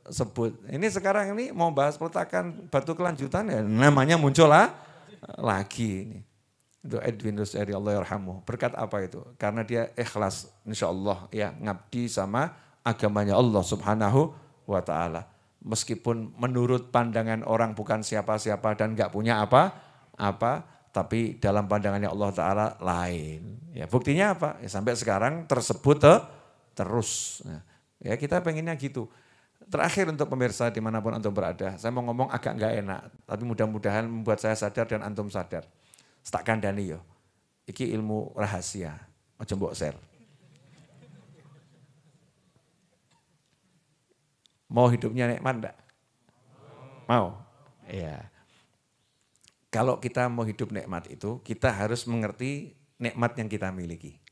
sebut. Ini sekarang ini mau bahas peletakan batu kelanjutan ya namanya muncul lagi ini. Itu Edwin Rusari Allah yarhamuh. Berkat apa itu? Karena dia ikhlas insyaallah ya ngabdi sama agamanya Allah Subhanahu wa taala. Meskipun menurut pandangan orang bukan siapa-siapa dan enggak punya apa-apa, tapi dalam pandangannya Allah taala lain. Ya, buktinya apa? Ya, sampai sekarang tersebut terus. Ya, kita pengennya gitu. Terakhir untuk pemirsa dimanapun antum berada, saya mau ngomong agak enggak enak, tapi mudah-mudahan membuat saya sadar dan antum sadar. Tak kandani yo. Iki ilmu rahasia. Aja mbok share. Mau hidupnya nikmat enggak? Mau? Iya. Kalau kita mau hidup nikmat itu, kita harus mengerti nikmat yang kita miliki.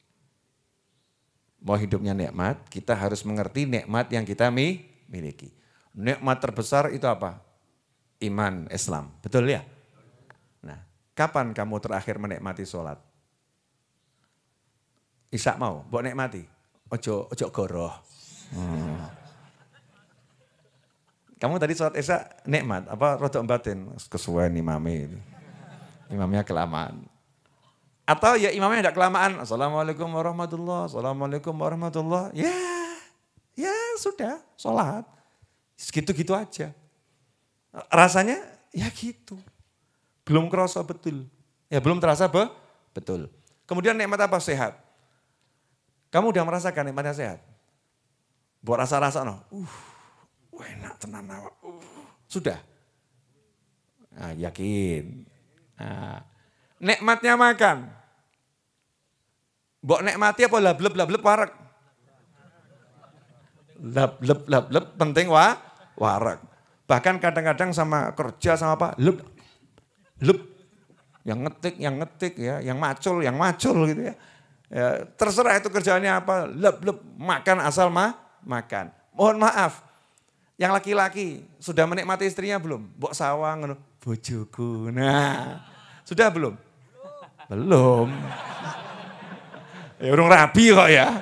Mau hidupnya nikmat, kita harus mengerti nikmat yang kita miliki. Nikmat terbesar itu apa? Iman, Islam. Betul ya? Nah, kapan kamu terakhir menikmati sholat? Isya mau, mbok nikmati. Ojo goroh. Kamu tadi sholat Isya nikmat, apa rodok batin? Kesuwen imamnya itu. Imamnya kelamaan. Atau ya imamnya tidak kelamaan. Assalamualaikum warahmatullahi wabarakatuh. Assalamualaikum warahmatullahi wabarakatuh. Ya sudah, sholat. Segitu-gitu aja. Rasanya ya gitu. Belum kerasa betul. Ya belum terasa betul. Kemudian nikmat apa? Sehat. Kamu udah merasakan nikmatnya sehat? Buat rasa-rasa no. Enak tenan awak. Sudah. Nah, yakin. Nah, nikmatnya makan. Mbok nikmati apa lablep warak? Lablep penting warak. Bahkan kadang-kadang sama kerja sama apa? Lep. Yang ngetik ya, yang macul gitu ya. Ya terserah itu kerjaannya apa, lep makan asal makan. Mohon maaf, yang laki-laki sudah menikmati istrinya belum? Mbok sawang, bojoku. Nah, sudah belum? Belum. Ya urung rabi kok ya.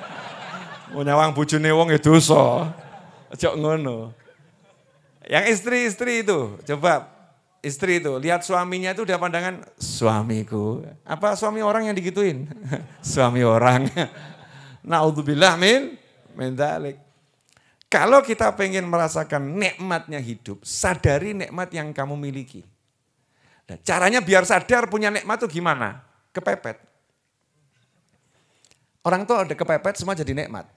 Mau nyawang bojone wong ya dosa. Aja ngono. Yang istri itu, coba istri itu lihat suaminya itu udah pandangan suamiku. Apa suami orang yang digituin? Suami orang. Naudzubillah min dzalik. Kalau kita pengen merasakan nikmatnya hidup, sadari nikmat yang kamu miliki. Nah, caranya biar sadar punya nikmat itu gimana? Kepepet. Orang tuh ada kepepet semua jadi nikmat.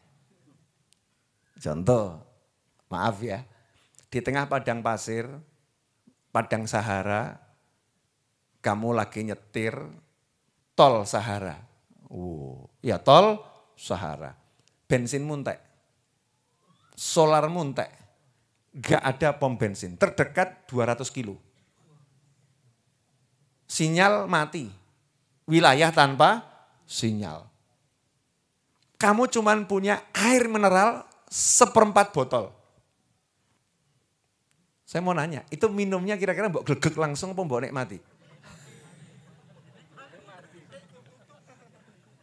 Contoh, maaf ya, di tengah padang pasir, padang Sahara, kamu lagi nyetir tol Sahara. Ya tol Sahara. Bensin muntek, solar muntek, gak ada pom bensin, terdekat 200 kilo. Sinyal mati, wilayah tanpa sinyal. Kamu cuman punya air mineral 1/4 botol. Saya mau nanya, itu minumnya kira-kira mbok glegek langsung apa mbok nikmati?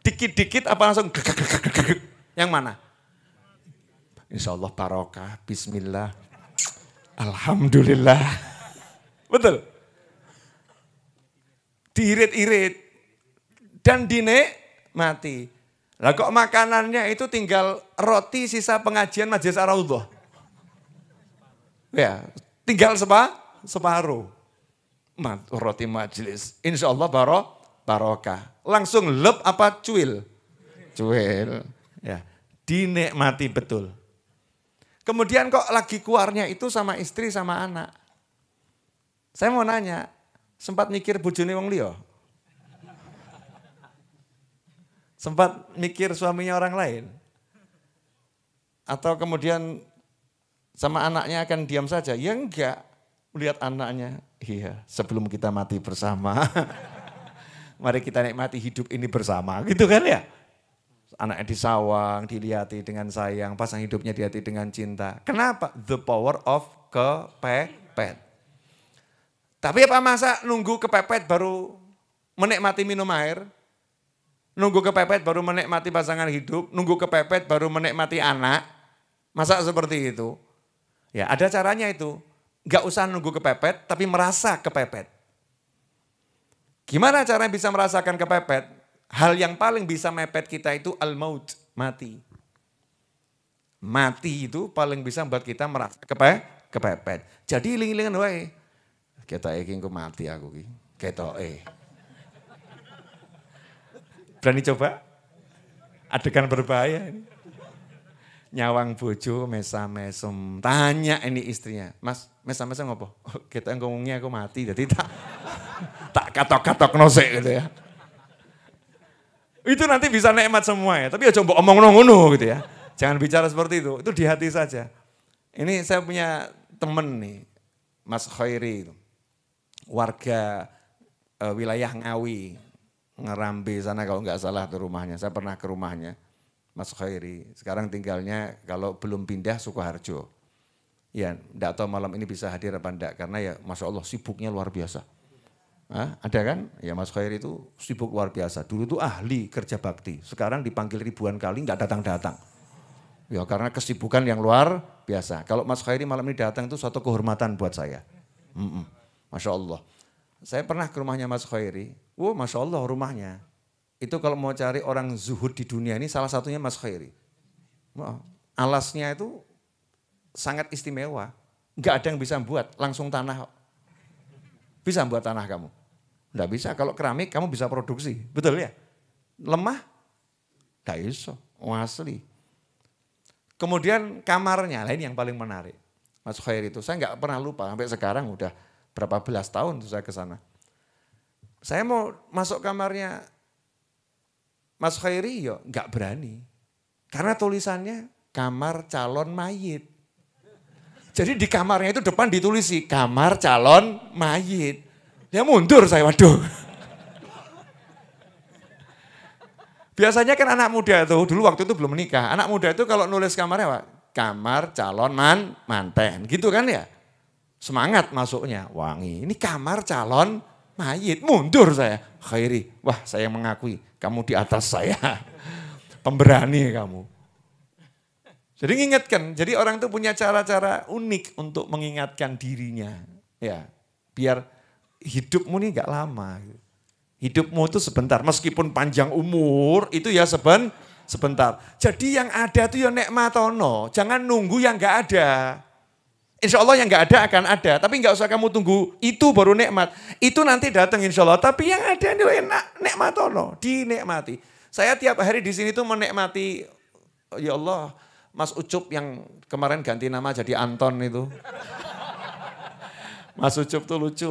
Dikit-dikit apa langsung glegek? Yang mana? Insya Allah barokah, bismillah, alhamdulillah. Betul? Diirit-irit dan dinikmati. Lah kok makanannya itu tinggal roti sisa pengajian Majelis Ar-Raudhah. Ya, tinggal separuh. Roti majelis. Insya Allah barokah. Langsung lep apa cuil? Cuil. Ya, dinikmati betul. Kemudian kok lagi keluarnya itu sama istri sama anak. Saya mau nanya, sempat mikir bojone wong liya? Sempat mikir suaminya orang lain? Atau kemudian sama anaknya akan diam saja? Ya enggak, melihat anaknya, iya sebelum kita mati bersama, mari kita nikmati hidup ini bersama, gitu kan ya. Anaknya disawang, dilihati dengan sayang, pasang hidupnya dihati dengan cinta. Kenapa? The power of kepepet. Tapi apa masa nunggu kepepet baru menikmati minum air? Nunggu kepepet baru menikmati pasangan hidup, nunggu kepepet baru menikmati anak. Masa seperti itu? Ya ada caranya itu. Gak usah nunggu kepepet, tapi merasa kepepet. Gimana caranya bisa merasakan kepepet? Hal yang paling bisa mepet kita itu al-maut, mati. Mati itu paling bisa membuat kita merasa kepepet. Jadi iling-ilingan wae. Kita iki engko mati aku iki. Ketoke. Berani coba? Adegan berbahaya ini. Nyawang bojo mesam-mesem. Tanya ini istrinya, Mas mesam-mesem ngopo? Oh, kita ngomongnya aku mati, jadi tak katok-katok nosek gitu ya. Itu nanti bisa nikmat semua ya, tapi ya coba omong ngono gitu ya. Jangan bicara seperti itu di hati saja. Ini saya punya temen nih, Mas Khairi, warga wilayah Ngawi, Ngerambe sana kalau nggak salah tuh rumahnya. Saya pernah ke rumahnya, Mas Khairi. Sekarang tinggalnya kalau belum pindah Sukoharjo. Ya, enggak tahu malam ini bisa hadir apa enggak, karena ya Masya Allah sibuknya luar biasa. Ada kan? Ya Mas Khairi itu sibuk luar biasa. Dulu tuh ahli kerja bakti, sekarang dipanggil ribuan kali enggak datang-datang. Ya karena kesibukan yang luar biasa. Kalau Mas Khairi malam ini datang itu suatu kehormatan buat saya. Masya Allah. Saya pernah ke rumahnya Mas Khairi. Masya Allah rumahnya. Itu kalau mau cari orang zuhud di dunia ini salah satunya Mas Khairi. Alasnya itu sangat istimewa. Enggak ada yang bisa buat, langsung tanah. Bisa buat tanah kamu? Enggak bisa, kalau keramik kamu bisa produksi, betul ya? Lemah? Enggak bisa, asli. Kemudian kamarnya, lah ini yang paling menarik. Mas Khair itu, saya enggak pernah lupa, sampai sekarang udah berapa belas tahun saya ke sana. Saya mau masuk kamarnya Mas Khairi, ya enggak berani. Karena tulisannya kamar calon mayit. Jadi di kamarnya itu depan ditulisi kamar calon mayit. Ya mundur saya, waduh. Biasanya kan anak muda itu, dulu waktu itu belum menikah. Anak muda itu kalau nulis kamarnya apa? Kamar calon manten, gitu kan ya. Semangat masuknya, wangi. Ini kamar calon mayit, mundur saya. Khairi, wah saya mengakui kamu di atas saya. Pemberani kamu. Jadi mengingatkan, jadi orang itu punya cara-cara unik untuk mengingatkan dirinya. Ya, biar hidupmu ini gak lama. Hidupmu itu sebentar, meskipun panjang umur itu ya sebentar. Jadi yang ada itu ya nikmatono, jangan nunggu yang gak ada. Insya Allah yang gak ada akan ada, tapi gak usah kamu tunggu itu baru nikmat. Itu nanti datang insya Allah, tapi yang ada itu enak, nikmatono, dinikmati. Saya tiap hari di sini tuh menikmati, ya Allah, Mas Ucup yang kemarin ganti nama jadi Anton itu. Mas Ucup tuh lucu.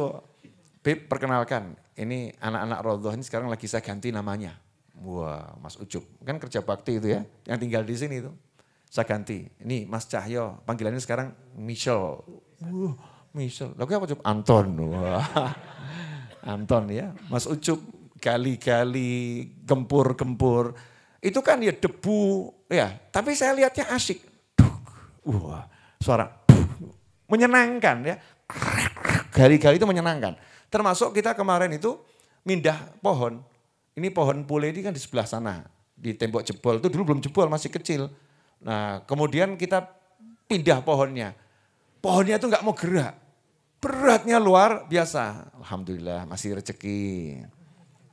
Bib, perkenalkan, ini anak-anak Rodhoh ini sekarang lagi saya ganti namanya. Wah, Mas Ucup, kan kerja bakti itu ya, yang tinggal di sini itu. Saya ganti, ini Mas Cahyo, panggilannya sekarang Michelle. Michelle, lalu apa Ucup? Anton. Wah, Anton ya, Mas Ucup. Gali-gali, gempur-gempur. Itu kan ya debu, ya. Tapi saya lihatnya asik. Wah, suara menyenangkan ya. Gali-gali itu menyenangkan. Termasuk kita kemarin itu mindah pohon. Ini pohon pule ini kan di sebelah sana. Di tembok jebol, itu dulu belum jebol, masih kecil. Nah kemudian kita pindah pohonnya. Pohonnya itu nggak mau gerak. Beratnya luar biasa. Alhamdulillah masih rezeki.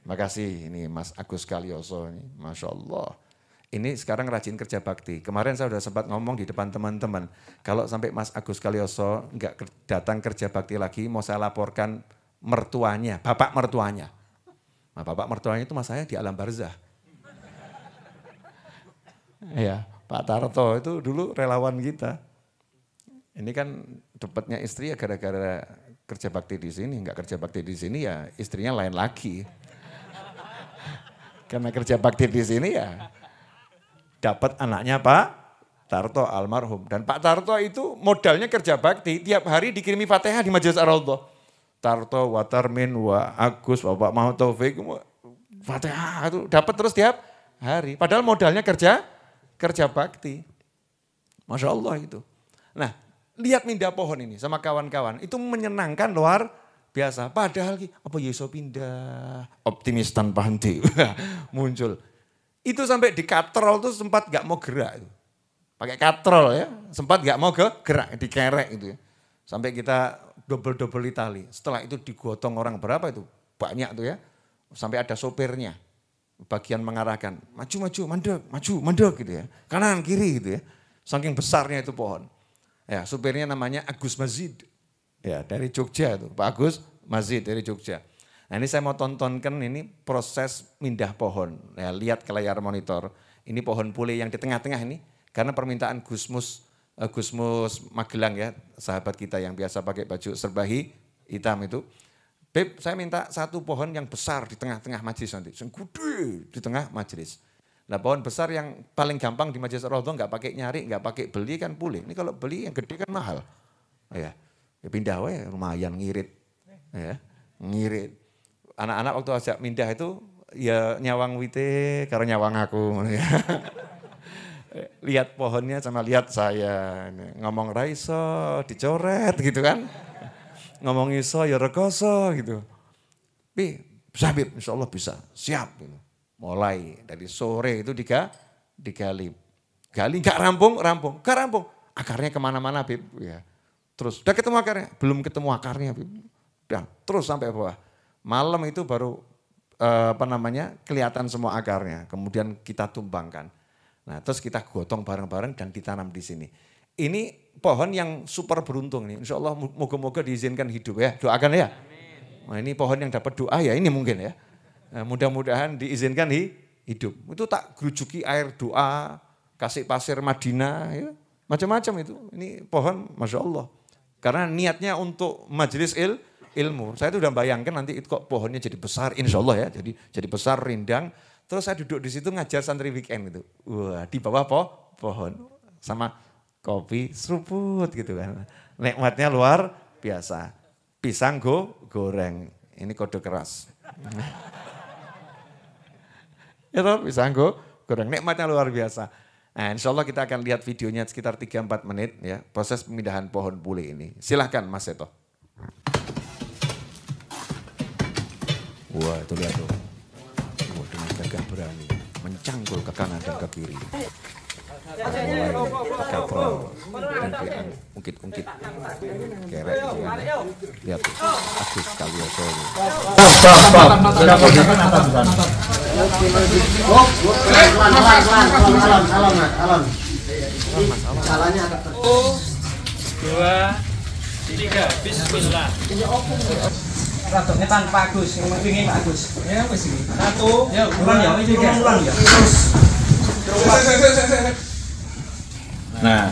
Makasih ini Mas Agus Kalioso ini, Masya Allah. Ini sekarang rajin kerja bakti. Kemarin saya sudah sempat ngomong di depan teman-teman. Kalau sampai Mas Agus Kalioso enggak datang kerja bakti lagi, mau saya laporkan mertuanya, bapak mertuanya. Nah bapak mertuanya itu mas saya di alam barzah. Ya, Pak Tarto itu dulu relawan kita. Ini kan dapatnya istri ya gara-gara kerja bakti di sini. Enggak kerja bakti di sini ya istrinya lain lagi. Karena kerja bakti di sini ya dapat anaknya Pak Tarto almarhum. Dan Pak Tarto itu modalnya kerja bakti, tiap hari dikirimi Fatihah di Majelis Ar-Raudhah. Tarto, Watarmin, Wa Agus, Bapak Muhammad Taufik, Fatihah itu dapat terus tiap hari. Padahal modalnya kerja bakti. Masya Allah itu. Nah lihat mindah pohon ini sama kawan-kawan, itu menyenangkan luar biasa. Padahal apa Yeso pindah, optimis tanpa henti muncul. Itu sampai di katrol tuh sempat gak mau gerak. Pakai katrol ya, sempat gak mau gerak, dikerek gitu ya. Sampai kita double tali. Setelah itu digotong orang berapa itu? Banyak tuh ya. Sampai ada sopirnya. Bagian mengarahkan, maju, mandek gitu ya. Kanan, kiri gitu ya. Saking besarnya itu pohon. Ya, sopirnya namanya Agus Mazid. Ya, dari Jogja itu, Pak Agus Mazid dari Jogja. Nah ini saya mau tontonkan ini proses mindah pohon. Ya, lihat ke layar monitor. Ini pohon pule yang di tengah-tengah ini. Karena permintaan Gusmus Magelang ya, sahabat kita yang biasa pakai baju serbahi hitam itu. Beb, saya minta satu pohon yang besar di tengah-tengah majelis nanti. Gede di tengah majelis. Nah pohon besar yang paling gampang di Majelis Ar-Raudhah nggak pakai nyari, nggak pakai beli kan pule. Ini kalau beli yang gede kan mahal. Ya, pindah we lumayan ngirit. Ya, ngirit. Anak-anak waktu ajak mindah itu ya nyawang wite karo nyawang aku. Lihat pohonnya sama lihat saya. Ngomong raiso dicoret gitu kan. Ngomong iso ya rekoso gitu. Bi, bisa Bib, insya Allah bisa, siap gitu. Mulai dari sore itu digali. Gali gak rampung, gak rampung. Akarnya kemana-mana Bib. Ya. Terus udah ketemu akarnya, belum ketemu akarnya Bib. Udah, terus sampai bawah. Malam itu baru kelihatan semua akarnya. Kemudian kita tumbangkan. Nah terus kita gotong bareng-bareng dan ditanam di sini. Ini pohon yang super beruntung nih. Insya Allah moga-moga diizinkan hidup ya. Doakan ya. Nah, ini pohon yang dapat doa ya ini mungkin ya. Nah, mudah-mudahan diizinkan hidup. Itu tak gerujuki air doa, kasih pasir Madinah ya. Macam-macam itu. Ini pohon Masya Allah. Karena niatnya untuk majelis ilmu. Saya itu udah bayangkan nanti itu kok pohonnya jadi besar insya Allah ya. Jadi besar rindang. Terus saya duduk di situ ngajar santri weekend itu. Wah di bawah pohon sama kopi seruput gitu kan. Nikmatnya luar biasa. Pisang goreng. Ini kode keras. Itu pisang goreng. Nikmatnya luar biasa. Nah insya Allah kita akan lihat videonya sekitar 3-4 menit ya. Proses pemindahan pohon bule ini. Silahkan Mas Seto. Wah itu lihat tuh. Dengan gagah berani mencangkul ke kanan dan ke kiri. Mulai kaprol dan ungkit-ungkit kerek. Lihat tuh, Agus Kalioso. Dua, tiga, bismillah. Ratuknya tanpa Agus, yang penting Agus. Ya wis iki. Satu, ya ulang ya, iki ulang ya. Nah,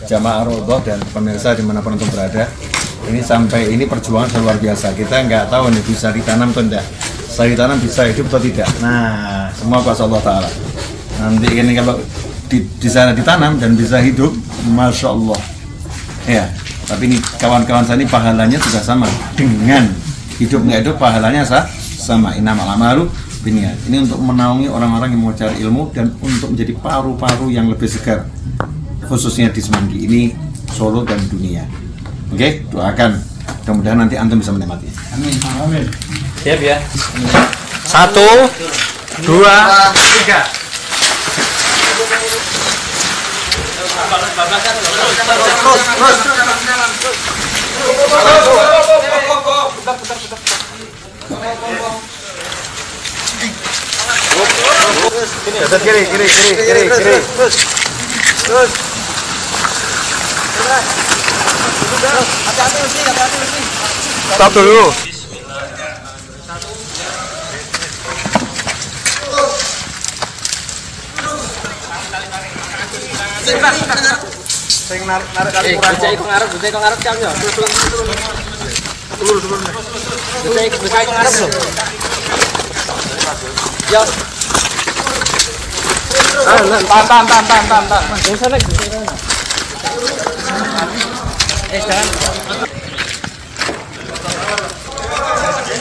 jamaah Rodoh dan pemirsa dimanapun untuk berada, ini sampai ini perjuangan luar biasa. Kita nggak tahu nih bisa ditanam atau enggak. Saya ditanam bisa hidup atau tidak. Nah, semua kuasa Allah Ta'ala. Nanti ini kalau di sana ditanam dan bisa hidup, Masya Allah. Ya, tapi ini kawan-kawan saya ini pahalanya juga sama dengan hidup nggak hidup pahalanya sama. Innamal a'malu binniyat. Ini untuk menaungi orang-orang yang mau cari ilmu dan untuk menjadi paru-paru yang lebih segar, khususnya di Semanggi ini, Solo dan dunia. Oke, doakan. Mudah-mudahan nanti antum bisa menikmati. Amin. Amin. Siap ya. 1, 2, 3. Terus. Kiri. Terus. Hati-hati. Stop dulu. Sing narik kali kurang. Bisa ikut ngarep jam ya. Turun. Bisa ikut ngarep belum? Ya. Tan. Yang sana. Jangan. Oke.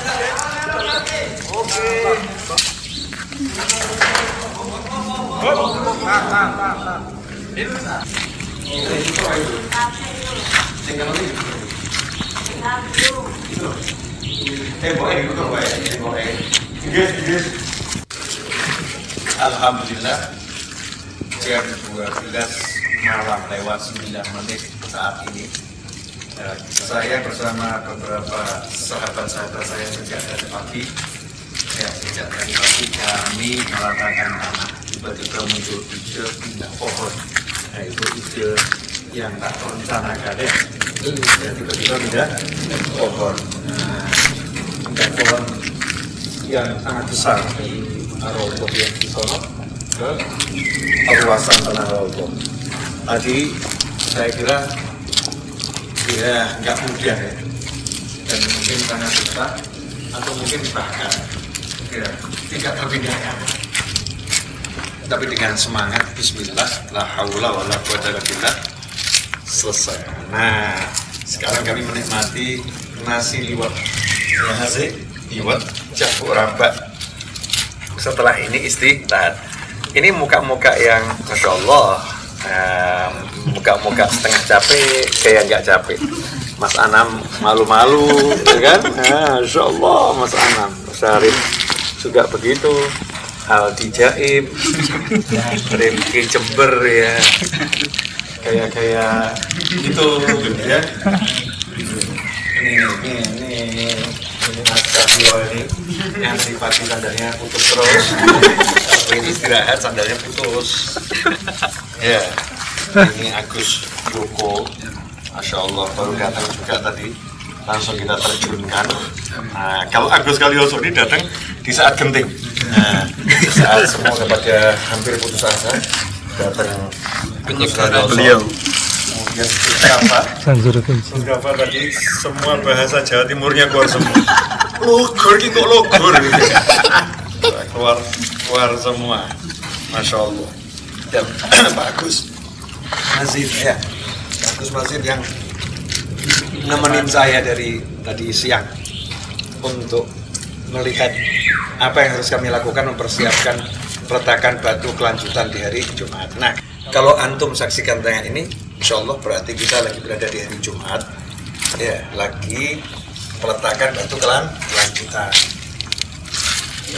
Alhamdulillah jam 12 malam lewat 9 menit saat ini saya bersama beberapa sahabat-sahabat saya sejak dari pagi kami melakukan tiba-tiba muncul ide pindah pohon, yaitu ide yang tak terencanakan ya, tiba-tiba pindah pohon, pindah pohon yang sangat besar di Roboh yang di sono ke perluasan tanah Roboh. Tadi saya kira nggak mudah ya, dan mungkin sangat susah atau mungkin bahkan tidak terpindahkan. Tapi dengan semangat Bismillah, la haula wala quwata illa billah, selesai. Nah, sekarang kami menikmati nasi liwet. Nasi liwet campur rambak. Setelah ini istirahat. Ini muka-muka yang Masya Allah, muka-muka setengah capek, kayak nggak capek. Mas Anam malu-malu, ya kan? Masya Allah, Mas Anam, Mas Arif juga begitu. Aldi Jaim, Rimki Jember ya, kayak gitu ya. Ini Mas Kabio ini yang di pagi sandalnya putus terus, tapi ini istirahat sandalnya putus. Ya, Ini Agus Joko, Masya Allah baru datang juga tadi, langsung kita terjunkan. Nah, kalau Agus Kalioso ini datang di saat genting, nah, di saat semua kepada hampir putus asa, datang beliau. Kemudian Gafa tadi semua bahasa Jawa Timurnya keluar semua. Logor kok logor gitu. keluar semua, Masya Allah. Dan Pak Agus Mazid ya, Pak Agus Mazid yang nemenin saya dari tadi siang untuk melihat apa yang harus kami lakukan mempersiapkan peletakan batu kelanjutan di hari Jumat. Nah, kalau antum saksikan tayangan ini, insya Allah berarti kita lagi berada di hari Jumat, ya, lagi peletakan batu kelanjutan.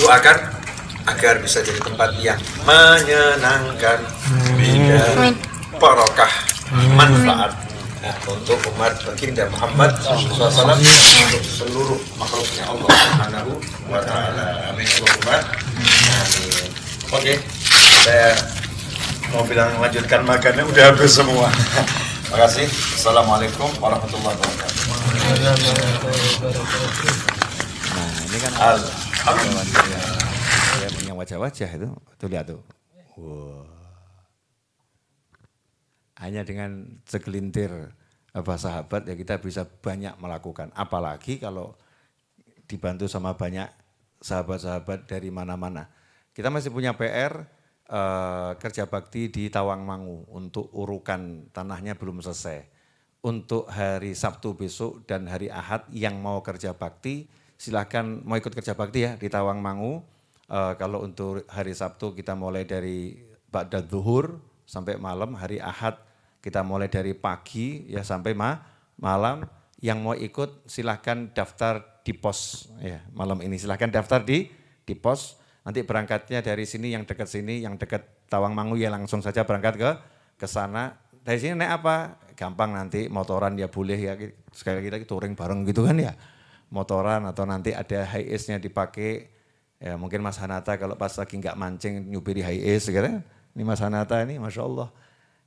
Doakan agar bisa jadi tempat yang menyenangkan, dan barokah, manfaat untuk umat baginda Muhammad SAW, untuk seluruh makhluknya Allah Subhanahu wa Ta'ala. Amin. Amin. Oke, saya mau bilang lanjutkan makannya udah habis semua. Terima kasih. Assalamualaikum warahmatullahi wabarakatuh. Nah, ini kan Alhamdulillah. saya punya wajah-wajah itu, tuh lihat tuh. Wow. Hanya dengan segelintir sahabat ya kita bisa banyak melakukan. Apalagi kalau dibantu sama banyak sahabat-sahabat dari mana-mana. Kita masih punya PR kerja bakti di Tawangmangu untuk urukan tanahnya belum selesai. Untuk hari Sabtu besok dan hari Ahad yang mau kerja bakti silahkan mau ikut kerja bakti ya di Tawangmangu. Kalau untuk hari Sabtu kita mulai dari ba'da zuhur sampai malam, hari Ahad kita mulai dari pagi ya sampai malam. Yang mau ikut silahkan daftar di pos ya, malam ini silahkan daftar di pos. Nanti berangkatnya dari sini, yang dekat sini, yang dekat Tawangmangu ya langsung saja berangkat ke sana. Dari sini naik apa? Gampang, nanti motoran ya boleh ya, sekali lagi kita touring bareng gitu kan ya. Motoran atau nanti ada high ace-nya dipakai. Ya mungkin Mas Hanata kalau pas lagi nggak mancing nyupiri high ace sekarang. Ini Mas Hanata ini Masya Allah.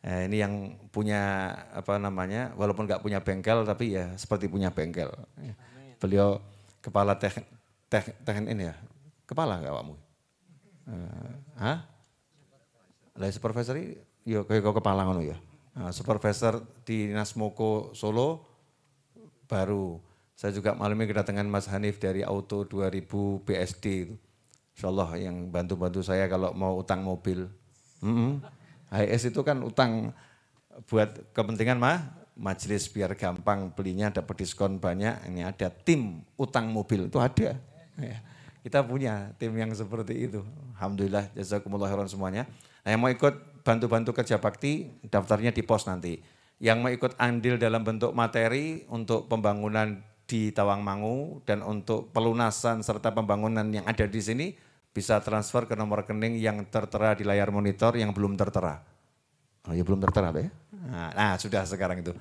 Ini yang punya apa namanya, walaupun nggak punya bengkel tapi ya seperti punya bengkel. Beliau kepala teknik ini ya, kepala nggak kamu? Hah? Lah supervisor ini, yo kayak kepala ngono ya. Supervisor di Nasmoko Solo baru. Saya juga malam ini kedatangan Mas Hanif dari Auto 2000 BSD itu. Insyaallah yang bantu-bantu saya kalau mau utang mobil. HS itu kan utang buat kepentingan majelis biar gampang belinya, dapat diskon banyak. Ini ada tim utang mobil itu ada. Ya. Kita punya tim yang seperti itu. Alhamdulillah jazakumullah khairan semuanya. Nah, yang mau ikut bantu-bantu kerja bakti daftarnya di pos nanti. Yang mau ikut andil dalam bentuk materi untuk pembangunan di Tawangmangu dan untuk pelunasan serta pembangunan yang ada di sini bisa transfer ke nomor rekening yang tertera di layar monitor yang belum tertera. Oh ya belum tertera ya? Nah sudah sekarang itu.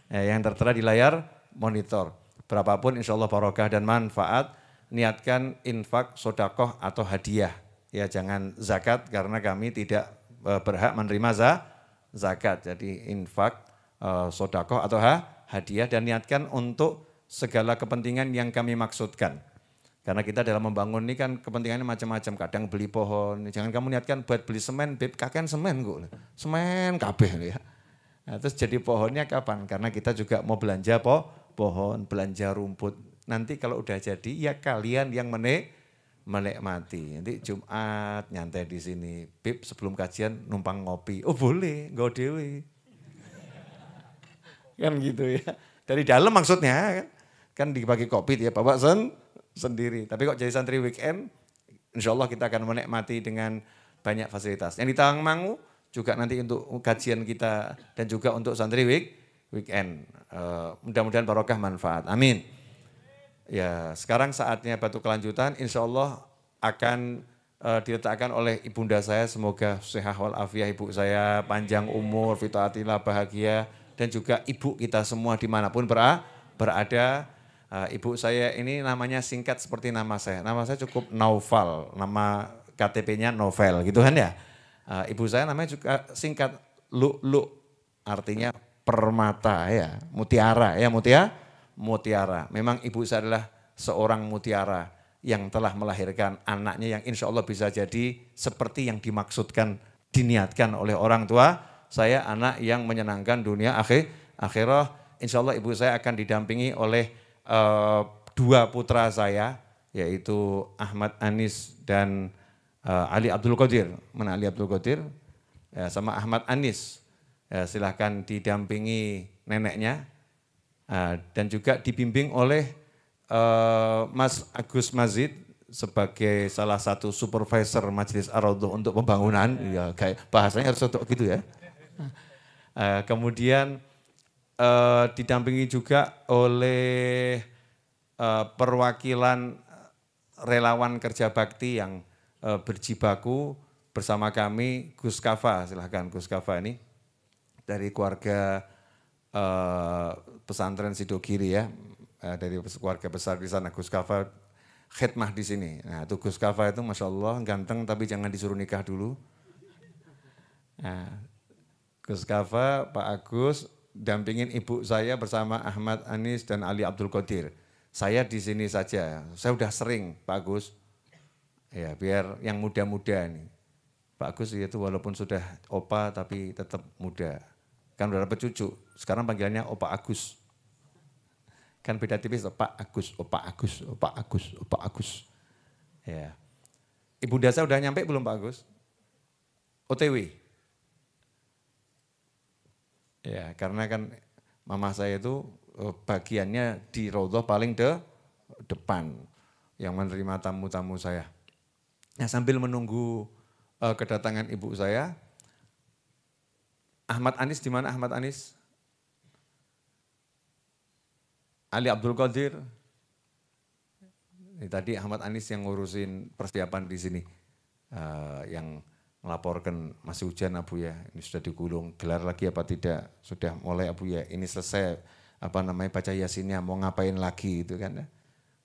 Yang tertera di layar monitor. Berapapun insya Allah barokah dan manfaat, niatkan infak, sodakoh atau hadiah. Ya jangan zakat karena kami tidak berhak menerima zakat. Jadi infak, sodakoh atau hadiah dan niatkan untuk segala kepentingan yang kami maksudkan. Karena kita dalam membangun ini kan kepentingannya macam-macam. Kadang beli pohon, jangan kamu niatkan buat beli semen, beb kakek semen kok. Semen kabeh ya. Nah, terus jadi pohonnya kapan? Karena kita juga mau belanja pohon, belanja rumput. Nanti kalau udah jadi ya kalian yang menikmati. Nanti Jumat nyantai di sini. Beb sebelum kajian numpang ngopi. Oh boleh, nggo dewe. Kan gitu ya. Dari dalam maksudnya kan dibagi kopi ya Bapak sendiri. Tapi kok jadi santri weekend, insya Allah kita akan menikmati dengan banyak fasilitas. Yang di Tawangmangu juga nanti untuk kajian kita dan juga untuk santri weekend. Mudah-mudahan barokah manfaat. Amin. Ya sekarang saatnya batu kelanjutan insya Allah akan diletakkan oleh ibunda saya. Semoga sehat walafiat ibu saya, panjang umur, fitaatilah, bahagia. Dan juga ibu kita semua dimanapun berada. Ibu saya ini namanya singkat seperti nama saya. Nama saya cukup Naufal, nama KTP-nya Novel gitu kan ya. Ibu saya namanya juga singkat Lu. artinya permata ya, mutiara ya, mutiara. Memang ibu saya adalah seorang mutiara yang telah melahirkan anaknya yang insya Allah bisa jadi seperti yang dimaksudkan, diniatkan oleh orang tua. Saya anak yang menyenangkan dunia akhirah. Insya Allah ibu saya akan didampingi oleh dua putra saya, yaitu Ahmad Anis dan Ali Abdul Qadir. Mana Ali Abdul Qadir? Ya, sama Ahmad Anis. Ya, silahkan didampingi neneknya dan juga dibimbing oleh Mas Agus Mazid sebagai salah satu supervisor Majelis Ar-Raudhah untuk pembangunan. Ya, kayak bahasanya harus gitu ya. Kemudian didampingi juga oleh perwakilan relawan kerja bakti yang berjibaku bersama kami. Gus Kafa, silahkan Gus Kafa ini dari keluarga pesantren Sidogiri ya, dari keluarga besar di sana. Gus Kafa khidmah di sini. Nah itu Gus Kafa itu Masya Allah ganteng tapi jangan disuruh nikah dulu. Nah, Gus Kafa, Pak Agus dampingin ibu saya bersama Ahmad Anis dan Ali Abdul Qadir. Saya di sini saja, saya udah sering Pak Agus, ya biar yang muda-muda nih. Pak Agus itu walaupun sudah opa tapi tetap muda. Kan udah dapat cucu, sekarang panggilannya Opa Agus. Kan beda tipis, Pak Agus, Opa Agus, Opa Agus, Opa Agus. Ya. Ibu Dasa udah nyampe belum Pak Agus? OTW? Ya, karena kan mama saya itu bagiannya di Raudhah paling depan yang menerima tamu-tamu saya. Nah, sambil menunggu kedatangan ibu saya, Ahmad Anis di mana Ahmad Anis? Ali Abdul Qadir. Ini tadi Ahmad Anis yang ngurusin persiapan di sini, yang melaporkan masih hujan Abu ya, ini sudah digulung, gelar lagi apa tidak? Sudah mulai Abu ya, ini selesai baca yasinnya, mau ngapain lagi itu kan?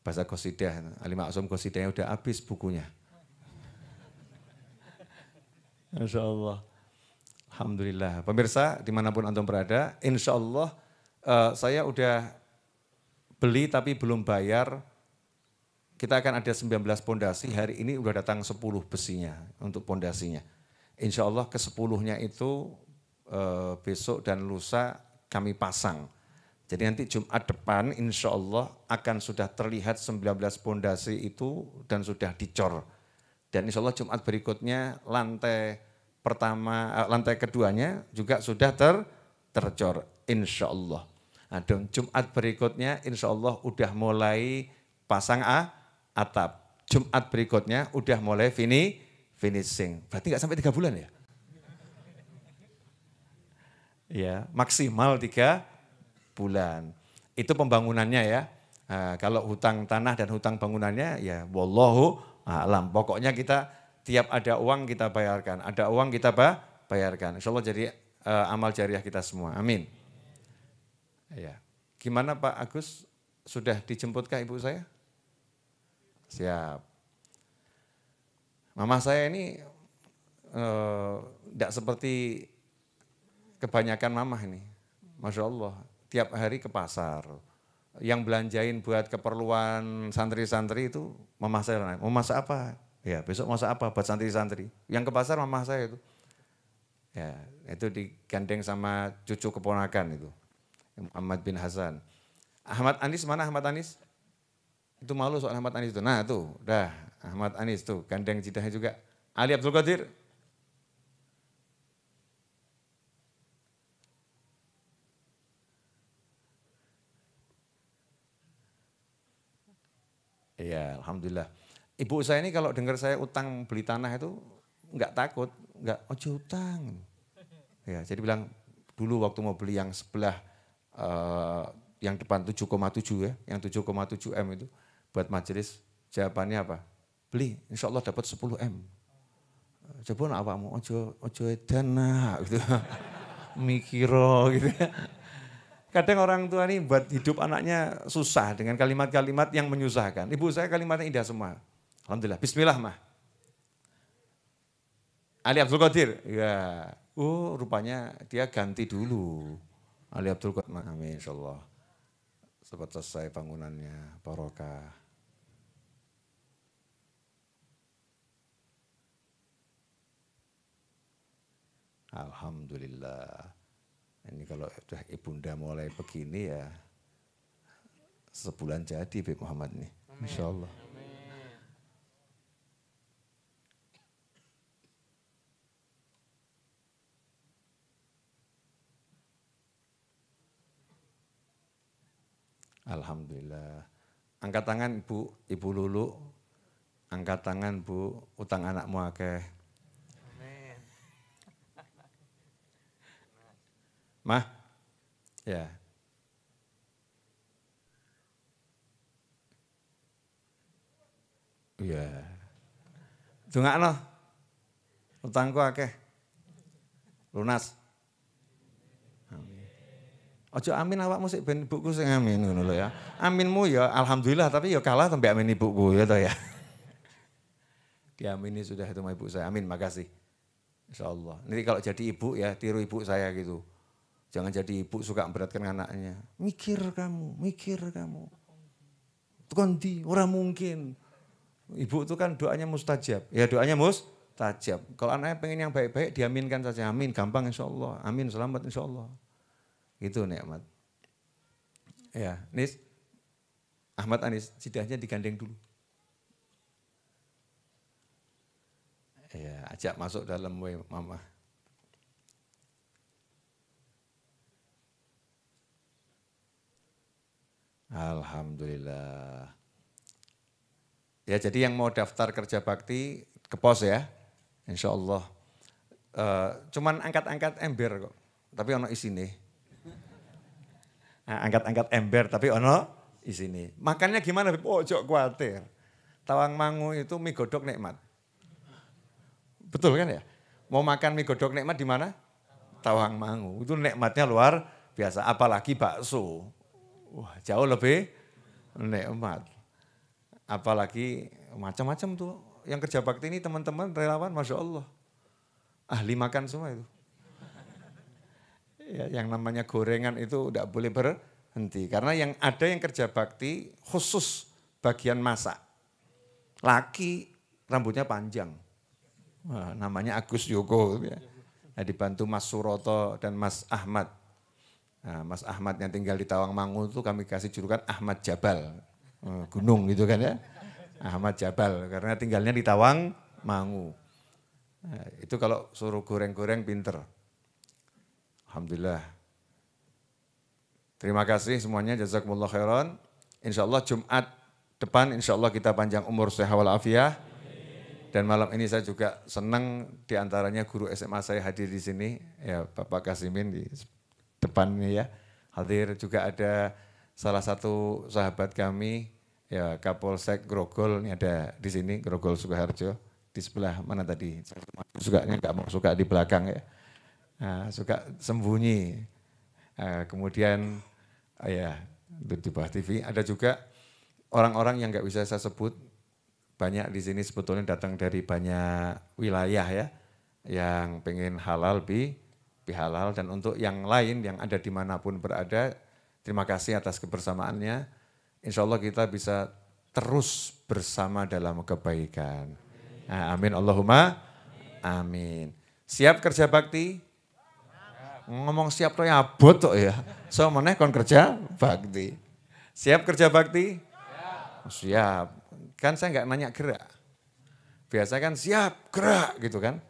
Bahasa qasidah, Ali Maksum qasidahnya udah habis bukunya. Masya Allah. Alhamdulillah. Pemirsa dimanapun antum berada, insya Allah saya udah beli tapi belum bayar. Kita akan ada 19 pondasi, hari ini udah datang 10 besinya untuk pondasinya. Insya Allah ke-10-nya itu besok dan lusa kami pasang. Jadi nanti Jumat depan insya Allah akan sudah terlihat 19 pondasi itu dan sudah dicor. Dan insya Allah Jumat berikutnya lantai keduanya juga sudah tercor insya Allah. Nah, dan Jumat berikutnya insya Allah udah mulai pasang atap. Jumat berikutnya udah mulai finishing. Berarti nggak sampai 3 bulan ya? Ya, maksimal 3 bulan. Itu pembangunannya ya. Nah, kalau hutang tanah dan hutang bangunannya ya wallahu a'lam. Pokoknya kita tiap ada uang kita bayarkan. Ada uang kita bayarkan. Insya Allah jadi amal jariah kita semua. Amin. Ya. Gimana Pak Agus? Sudah dijemputkah ibu saya? Siap. Mama saya ini tidak seperti kebanyakan mamah ini. Masya Allah, tiap hari ke pasar. Yang belanjain buat keperluan santri-santri itu mama saya. Mau masak apa? Ya besok masak apa buat santri-santri. Yang ke pasar mama saya itu. Ya itu digandeng sama cucu keponakan itu. Muhammad bin Hasan. Ahmad Anis mana Ahmad Anis? Itu malu soal Ahmad Anis itu. Nah tuh, dah Ahmad Anis tuh, gandeng jidahnya juga. Ali Abdul Qadir. Iya, alhamdulillah. Ibu saya ini kalau dengar saya utang beli tanah itu enggak takut, enggak ojo utang. Ya, jadi bilang dulu waktu mau beli yang sebelah yang depan 7,7 ya, yang 7,7 M itu buat majelis, jawabannya apa? Beli, insya Allah dapat 10 M. Coba nak apamu, ojo edan gitu, mikiro gitu. Kadang orang tua ini buat hidup anaknya susah dengan kalimat-kalimat yang menyusahkan. Ibu saya kalimatnya indah semua. Alhamdulillah, bismillah mah. Ali Abdul Qadir, ya Oh rupanya dia ganti dulu. Ali Abdul Qadir, amin insyaallah. Cepat selesai bangunannya, barokah. Alhamdulillah. Ini kalau sudah ibunda mulai begini ya, sebulan jadi Bib Muhammad nih, insyaallah. Alhamdulillah. Angkat tangan Ibu Lulu. Angkat tangan Bu, utang anakmu akeh. Amin. Mah? Ya. Iya. Dongakno. Utangku akeh. Lunas. Ojo amin awakmu sik ben ibuku sing amin ngono lho ya. Aminmu ya alhamdulillah tapi ya kalah sampai amin ibuku ya toh ya. Diamini sudah itu sama ibu saya. Amin, makasih. Insyaallah. Nanti kalau jadi ibu ya tiru ibu saya gitu. Jangan jadi ibu suka memberatkan anaknya. Mikir kamu. Kondi, orang mungkin. Ibu itu kan doanya mustajab. Ya doanya mustajab. Kalau anaknya pengen yang baik-baik diaminkan saja. Amin, gampang insyaallah. Amin, selamat insyaallah. Itu nikmat. Ya, Nis, Ahmad Anis, sidahnya digandeng dulu. Ya, ajak masuk dalam mama. Alhamdulillah. Ya, jadi yang mau daftar kerja bakti ke pos ya, insya Allah. Cuman angkat-angkat ember kok, tapi ono isine. Nah, angkat-angkat ember tapi ono isine. Makannya gimana? Ojo khawatir. Tawangmangu itu mie godok nikmat. Betul kan ya? Mau makan mie godok nikmat di mana? Tawangmangu. Itu nikmatnya luar biasa. Apalagi bakso. Wah, jauh lebih nikmat. Apalagi macam-macam tuh. Yang kerja bakti ini teman-teman relawan, Masya Allah. Ahli makan semua itu. Ya, yang namanya gorengan itu tidak boleh berhenti. Karena yang ada yang kerja bakti khusus bagian masak. Laki rambutnya panjang. Wah, namanya Agus Yoko. Ya. Nah, dibantu Mas Suroto dan Mas Ahmad. Nah, Mas Ahmad yang tinggal di Tawangmangu itu kami kasih julukan Ahmad Jabal. Gunung gitu kan ya. Ahmad Jabal karena tinggalnya di Tawangmangu. Nah, itu kalau suruh goreng-goreng pinter. Alhamdulillah. Terima kasih semuanya, jazakumullah khairan. Insya Allah Jumat depan, insya Allah kita panjang umur sehat walafiat. Dan malam ini saya juga senang diantaranya guru SMA saya hadir di sini, ya Bapak Kasimin di depan ini ya. Hadir juga ada salah satu sahabat kami, ya Kapolsek Grogol, ini ada di sini, Grogol Sukoharjo. Di sebelah mana tadi? Sukanya nggak mau suka di belakang ya. Nah, suka sembunyi. Kemudian ya di bawah TV ada juga orang-orang yang nggak bisa saya sebut, banyak di sini sebetulnya datang dari banyak wilayah ya, yang pengen halal bihalal, dan untuk yang lain yang ada dimanapun berada, terima kasih atas kebersamaannya. Insya Allah kita bisa terus bersama dalam kebaikan. Nah, amin Allahumma amin. Siap kerja bakti? Ngomong siap tuh ya abot tuh ya. So meneh kon kerja bakti. Siap kerja bakti? Siap. Kan saya nggak nanya gerak. Biasa kan siap gerak gitu kan.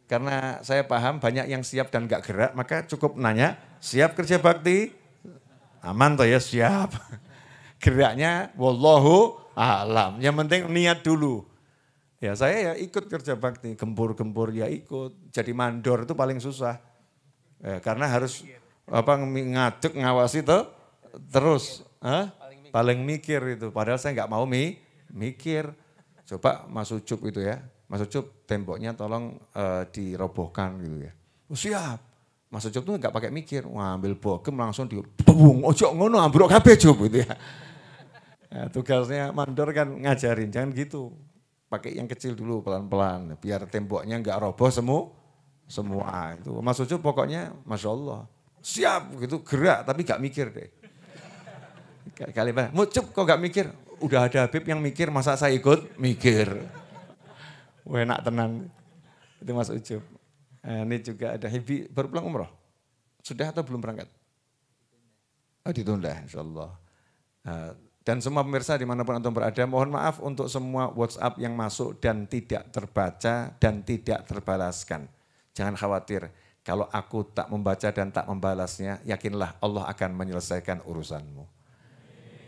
Karena saya paham banyak yang siap dan nggak gerak, maka cukup nanya siap kerja bakti? Aman toh ya, siap. Geraknya wallahu a'lam. Yang penting niat dulu. Ya saya ya ikut kerja bakti, gempur-gempur ya ikut. Jadi mandor itu paling susah. Karena harus ngaduk ngawasi tuh terus. Paling mikir itu. Padahal saya nggak mau mikir. Coba Mas Ucup itu ya. Mas Ucup temboknya tolong dirobohkan gitu ya. Oh, siap. Mas Ucup tuh nggak pakai mikir. Ngambil bogem langsung dibung. Ojo ngono ambruk kabeh Cup gitu ya. Ya, tugasnya mandor kan ngajarin. Jangan gitu. Pakai yang kecil dulu pelan-pelan. Biar temboknya nggak roboh semua itu. Mas Ucup pokoknya Masya Allah. Siap gitu, gerak tapi gak mikir deh. Kali Ucup kok gak mikir? Udah ada Habib yang mikir, masa saya ikut? Mikir. Enak tenang. Itu Mas Ucup. Ini juga ada Hibi, baru pulang umroh? Sudah atau belum berangkat? Oh ditunda insya Allah. Dan semua pemirsa dimanapun antum berada, mohon maaf untuk semua WhatsApp yang masuk dan tidak terbaca dan tidak terbalaskan. Jangan khawatir, kalau aku tak membaca dan tak membalasnya, yakinlah Allah akan menyelesaikan urusanmu.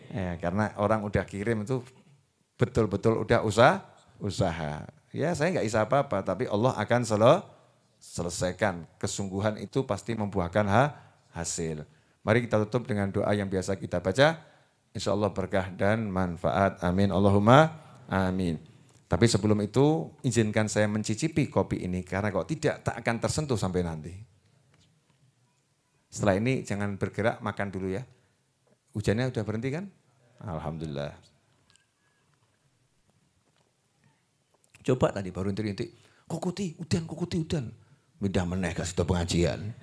Ya, karena orang udah kirim itu betul-betul udah usaha. Ya saya nggak bisa apa-apa, tapi Allah akan selesaikan. Kesungguhan itu pasti membuahkan hasil. Mari kita tutup dengan doa yang biasa kita baca. Insya Allah berkah dan manfaat. Amin. Allahumma amin. Tapi sebelum itu izinkan saya mencicipi kopi ini. Karena kalau tidak tak akan tersentuh sampai nanti. Setelah ini jangan bergerak, makan dulu ya. Hujannya udah berhenti kan? Alhamdulillah. Coba tadi baru intik-intik. Kukuti udan. Midah meneh kasih pengajian.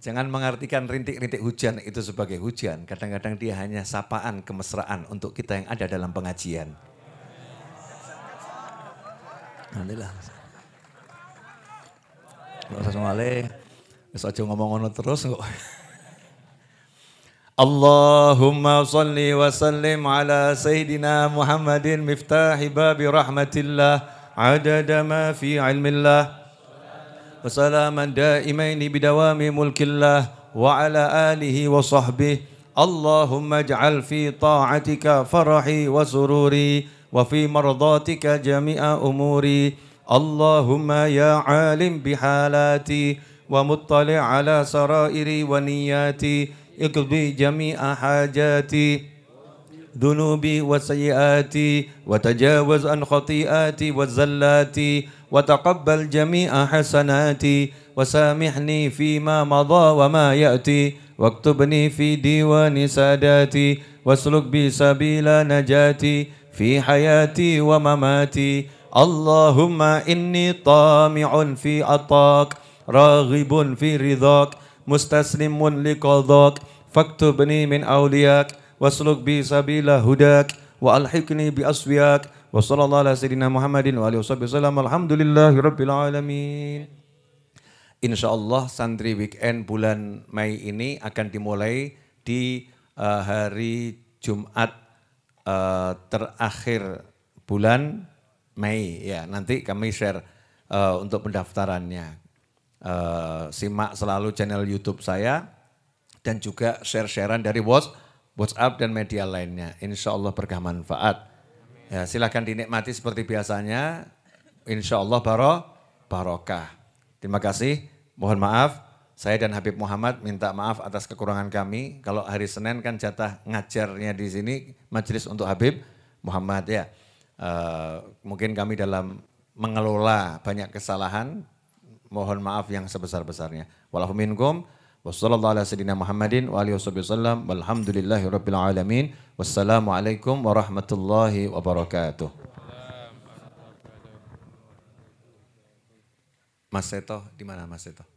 Jangan mengartikan rintik-rintik hujan itu sebagai hujan. Kadang-kadang dia hanya sapaan, kemesraan untuk kita yang ada dalam pengajian. Alhamdulillah. Bisa ngomong-ngomong terus kok. Allahumma salli wa sallim ala Sayyidina Muhammadin miftahi babi rahmatillah adada ma fi ilmillah. وسلاما دائمين بدوام ملك الله وعلى آله وصحبه اللهم اجعل في طاعتك فرحي وسروري وفي مرضاتك جميع أموري اللهم يا عالم بحالاتي ومطلع على سرائري ونياتي اقضي جميع حاجاتي ذنوبي وسيئاتي وتجاوز عن خطيئاتي وزلاتي وتقبل جميع حسناتي وسامحني فيما مضى وما يأتي واكتبني في ديوان ساداتي واسلك بي سبيل نجاتي في حياتي ومماتي اللهم إني طامع في عطاك راغب في رضاك مستسلم لقضاك فاكتبني من أولياك واسلك بي سبيل هداك وألحقني بأصفياك وصلى الله على سيدنا Muhammadin wa alihi wasallam. Alhamdulillahirabbil alamin. Insyaallah santri weekend bulan Mei ini akan dimulai di hari Jumat terakhir bulan Mei ya. Nanti kami share untuk pendaftarannya. Simak selalu channel YouTube saya dan juga share-sharean dari WhatsApp dan media lainnya. Insyaallah berkah manfaat. Ya, silakan dinikmati seperti biasanya. Insya Allah barokah. Terima kasih. Mohon maaf. Saya dan Habib Muhammad minta maaf atas kekurangan kami. Kalau hari Senin kan jatah ngajarnya di sini majelis untuk Habib Muhammad ya. Mungkin kami dalam mengelola banyak kesalahan. Mohon maaf yang sebesar-besarnya. Wallahu minkum. Wassallallahu ala sayyidina Muhammadin wa alihi wasallam walhamdulillahirabbil alamin. Wassalamualaikum warahmatullahi wabarakatuh. Mas Seto, di mana Mas Seto?